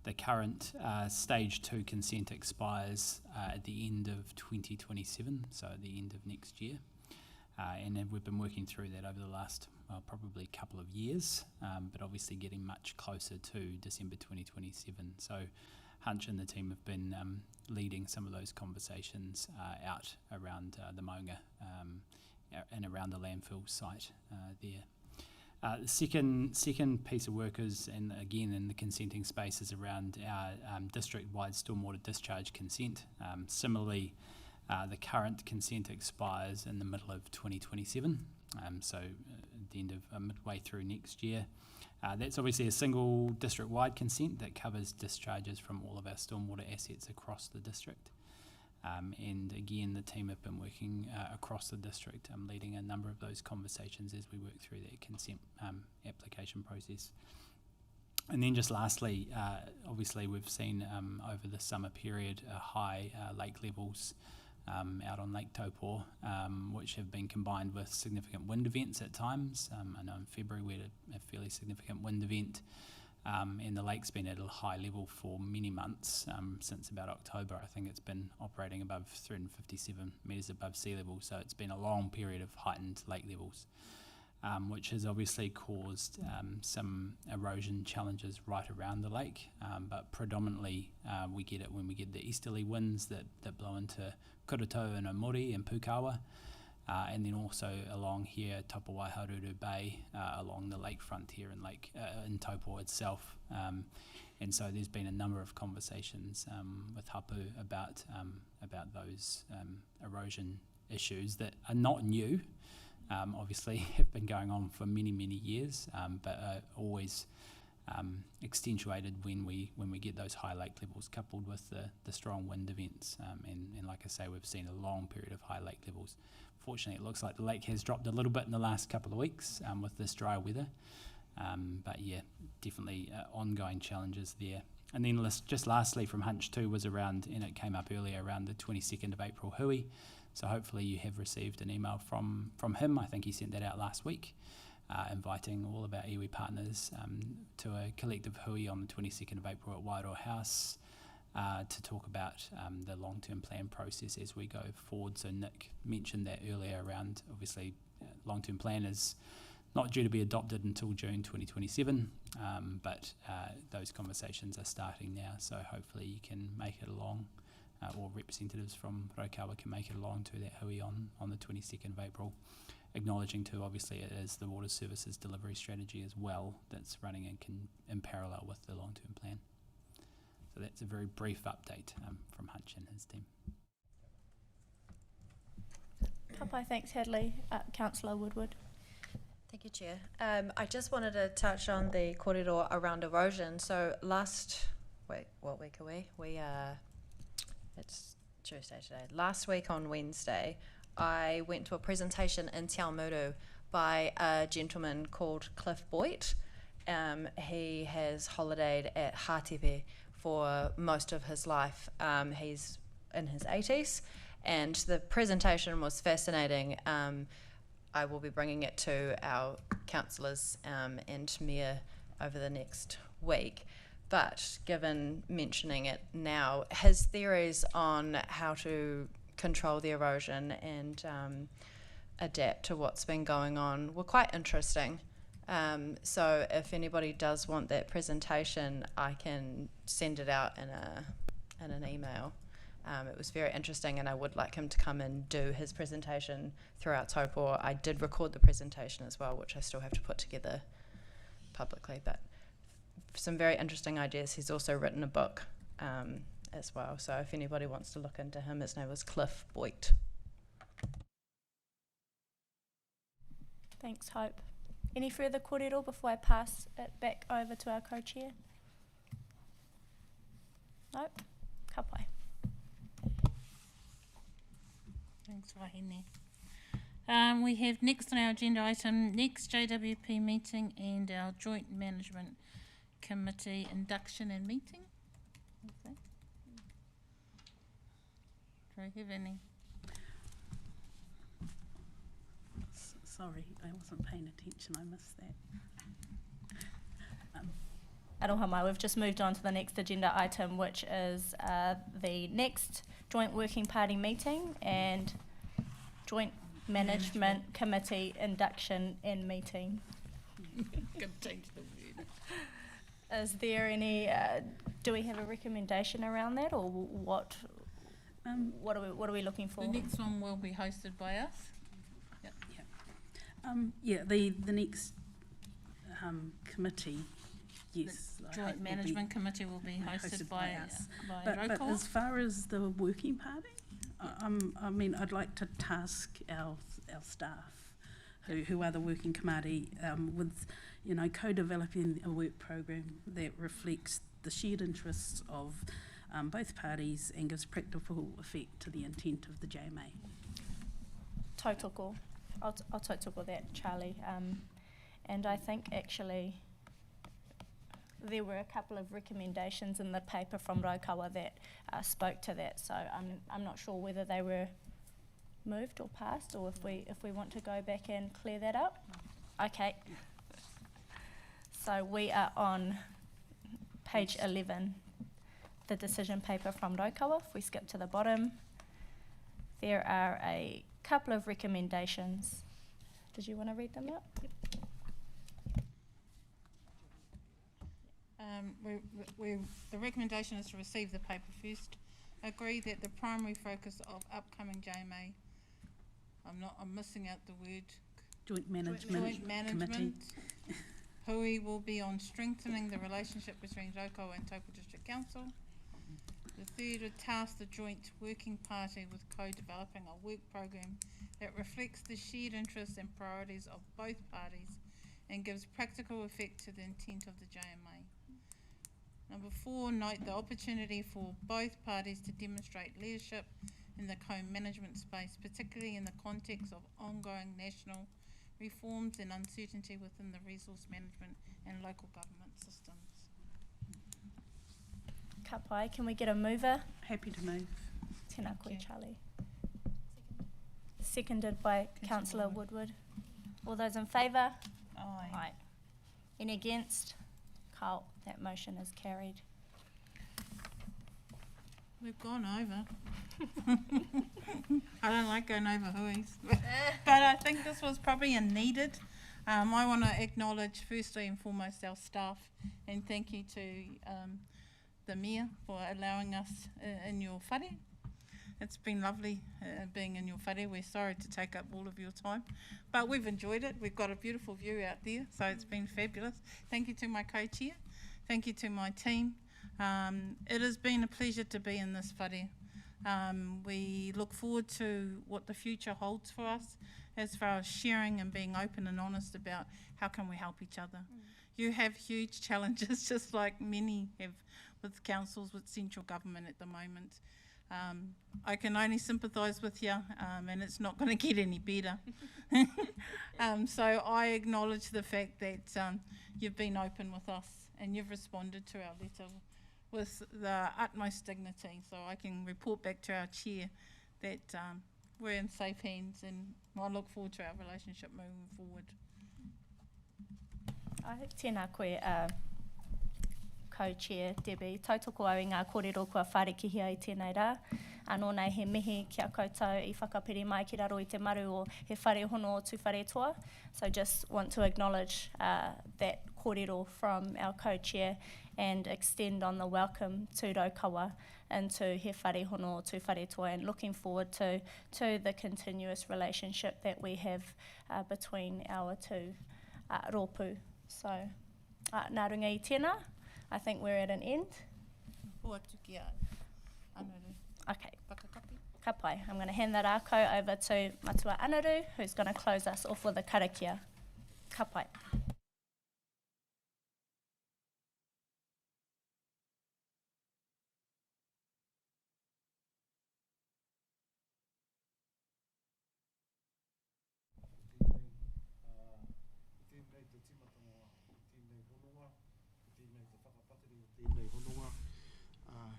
The current stage 2 consent expires at the end of 2027, so at the end of next year. And we've been working through that over the last probably couple of years, but obviously getting much closer to December 2027. So Hunch and the team have been leading some of those conversations out around the Maunga and around the landfill site there. The second piece of work is, and again in the consenting space, is around our district-wide stormwater discharge consent. Similarly, the current consent expires in the middle of 2027, so at the end of midway through next year. That's obviously a single district-wide consent that covers discharges from all of our stormwater assets across the district. And again, the team have been working across the district, leading a number of those conversations as we work through that consent application process. And then just lastly, obviously we've seen over the summer period high lake levels out on Lake Taupō, which have been combined with significant wind events at times. I know in February we had a fairly significant wind event, and the lake's been at a high level for many months, since about October. I think it's been operating above 357 metres above sea level, so it's been a long period of heightened lake levels, which has obviously caused some erosion challenges right around the lake, but predominantly we get it when we get the easterly winds that blow into Kuratau and Omori and Pukawa, and then also along here Taupō Bay, along the lakefront here in Taupō itself. And so there's been a number of conversations with Hapu about those erosion issues that are not new. Obviously have been going on for many years, but are always accentuated when we get those high lake levels coupled with the strong wind events, and like I say, we've seen a long period of high lake levels. Fortunately, it looks like the lake has dropped a little bit in the last couple of weeks with this dry weather, but yeah, definitely ongoing challenges there. And then just lastly from Hunch 2 was around, and it came up earlier, around the 22nd of April hui. So hopefully you have received an email from him. I think he sent that out last week, inviting all of our iwi partners to a collective hui on the 22nd of April at Wairoa House to talk about the long-term plan process as we go forward. So Nick mentioned that earlier around, obviously, long-term plan is not due to be adopted until June 2027, but those conversations are starting now. So hopefully you can make it along, or representatives from Raukawa can make it along to that hui on the 22nd of April, acknowledging too, obviously, it is the Water Services delivery strategy as well that's running in parallel with the long-term plan. So that's a very brief update from Hunch and his team. Kapai, thanks Hadley. Councillor Woodward. Thank you, Chair. I just wanted to touch on the kōrero around erosion. So what week are we? It's Tuesday today. Last week on Wednesday, I went to a presentation in Te Aomuru by a gentleman called Cliff Boyd. He has holidayed at Hātepe for most of his life. He's in his 80s, and the presentation was fascinating. I will be bringing it to our councillors and Mayor over the next week. But given mentioning it now, his theories on how to control the erosion and adapt to what's been going on were quite interesting. So if anybody does want that presentation, I can send it out in an email. It was very interesting, and I would like him to come and do his presentation throughout Taupō. I did record the presentation as well, which I still have to put together publicly, but some very interesting ideas. He's also written a book as well, so if anybody wants to look into him, his name was Cliff Boyd. Thanks, Hope. Any further kōrero before I pass it back over to our co-chair? Nope. Kapai. Wahine. We have next on our agenda item, next JWP meeting and our Joint Management Committee induction and meeting. What's that? Do I have any? Sorry, I wasn't paying attention, I missed that. Aroha mai, we've just moved on to the next agenda item, which is the next Joint Working Party meeting and Joint Management Committee induction and meeting. Can change the word. Is there any, do we have a recommendation around that, or what are we looking for? The next one will be hosted by us. The next committee, yes. I hope Joint will Management be Committee will be hosted by us. by But Raukawa. as far as the working party, I mean, I'd like to task our staff, who are the working committee, with, you know, co-developing a work program that reflects the shared interests of both parties and gives practical effect to the intent of the JMA. Tautoko. I'll tautoko that, Charlie. And I think actually there were a couple of recommendations in the paper from Raukawa that spoke to that. So I'm not sure whether they were moved or passed, or if we want to go back and clear that up. Okay. So we are on page 11, the decision paper from Raukawa. If we skip to the bottom, there are a couple of recommendations. Did you want to read them out? The recommendation is to receive the paper first. Agree that the primary focus of upcoming JMA, I'm missing out the word. Joint Management Committee. Hui will be on strengthening the relationship between Raukawa and Taupō District Council. The third would task the Joint Working Party with co-developing a work program that reflects the shared interests and priorities of both parties and gives practical effect to the intent of the JMA. Number 4, note the opportunity for both parties to demonstrate leadership in the co-management space, particularly in the context of ongoing national reforms and uncertainty within the resource management and local government systems. Kapai, can we get a mover? Happy to move. Tēnā koe, Charlie. Seconded by Councillor Woodward. All those in favour? Aye. Aye. Any against? Carl, that motion is carried. We've gone over. I don't like going over huis, but I think this was probably needed. I want to acknowledge firstly and foremost our staff, and thank you to the Mayor for allowing us in your whare. It's been lovely being in your whare. We're sorry to take up all of your time, but we've enjoyed it. We've got a beautiful view out there, so it's been fabulous. Thank you to my co-chair. Thank you to my team. It has been a pleasure to be in this whare. We look forward to what the future holds for us as far as sharing and being open and honest about how can we help each other. You have huge challenges, just like many have with councils, with central government at the moment. I can only sympathise with you, and it's not going to get any better. So I acknowledge the fact that you've been open with us and you've responded to our letter with the utmost dignity. So I can report back to our chair that we're in safe hands, and I look forward to our relationship moving forward. Tēnā koe, co-chair Debbie. Tautoko au I ngā kōrero kua wharekihia i tēnei rā. Anō nei he mihi kia koutou I whakapiri mai ki raro I te maru o he whare hono o tū whare toa. So just want to acknowledge that kōrero from our co-chair and extend on the welcome to Raukawa into he whare hono o tū whare toa, and looking forward to the continuous relationship that we have between our two rōpū. So, nā runga I tēnā. I think we're at an end. Okay. Ka pai. I'm going to hand that ako over to Matua Anaru, who's going to close us off with a karakia. Ka pai.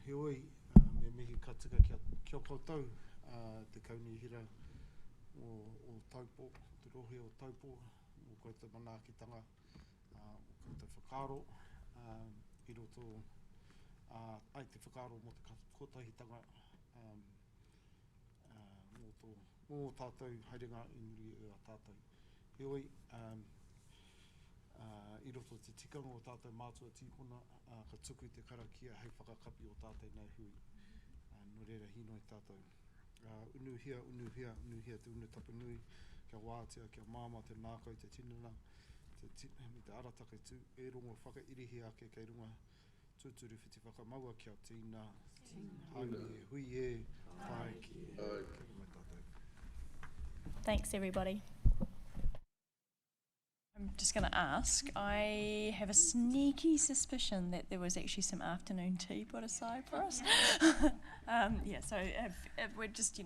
heoi, me mihi ka tika kia koutou, te kaunihira o Taupō, te rohe o Taupō, o koutou manaakitanga, o koutou whakaaro, I roto, ai te whakaaro mo te kotahitanga, mō tātou haerenga I muri e a tātou. Heoi, I roto te tikanga o tātou mātua tīpuna, ka tuku te karakia hei whakakapi o tātou nei hui. No reira hino I tātou. Unuhia te unu tapanui, kia wātea, kia māma te nākau, te tinana, me te arataka tū, e rongo whakairihi ake kei runga tūturu whiti whakamaua kia tīna, hau e, hui e, tae ki e. Kia mai tātou. Thanks, everybody. I'm just going to ask, I have a sneaky suspicion that there was actually some afternoon tea put aside for us. Yeah, so if we're just,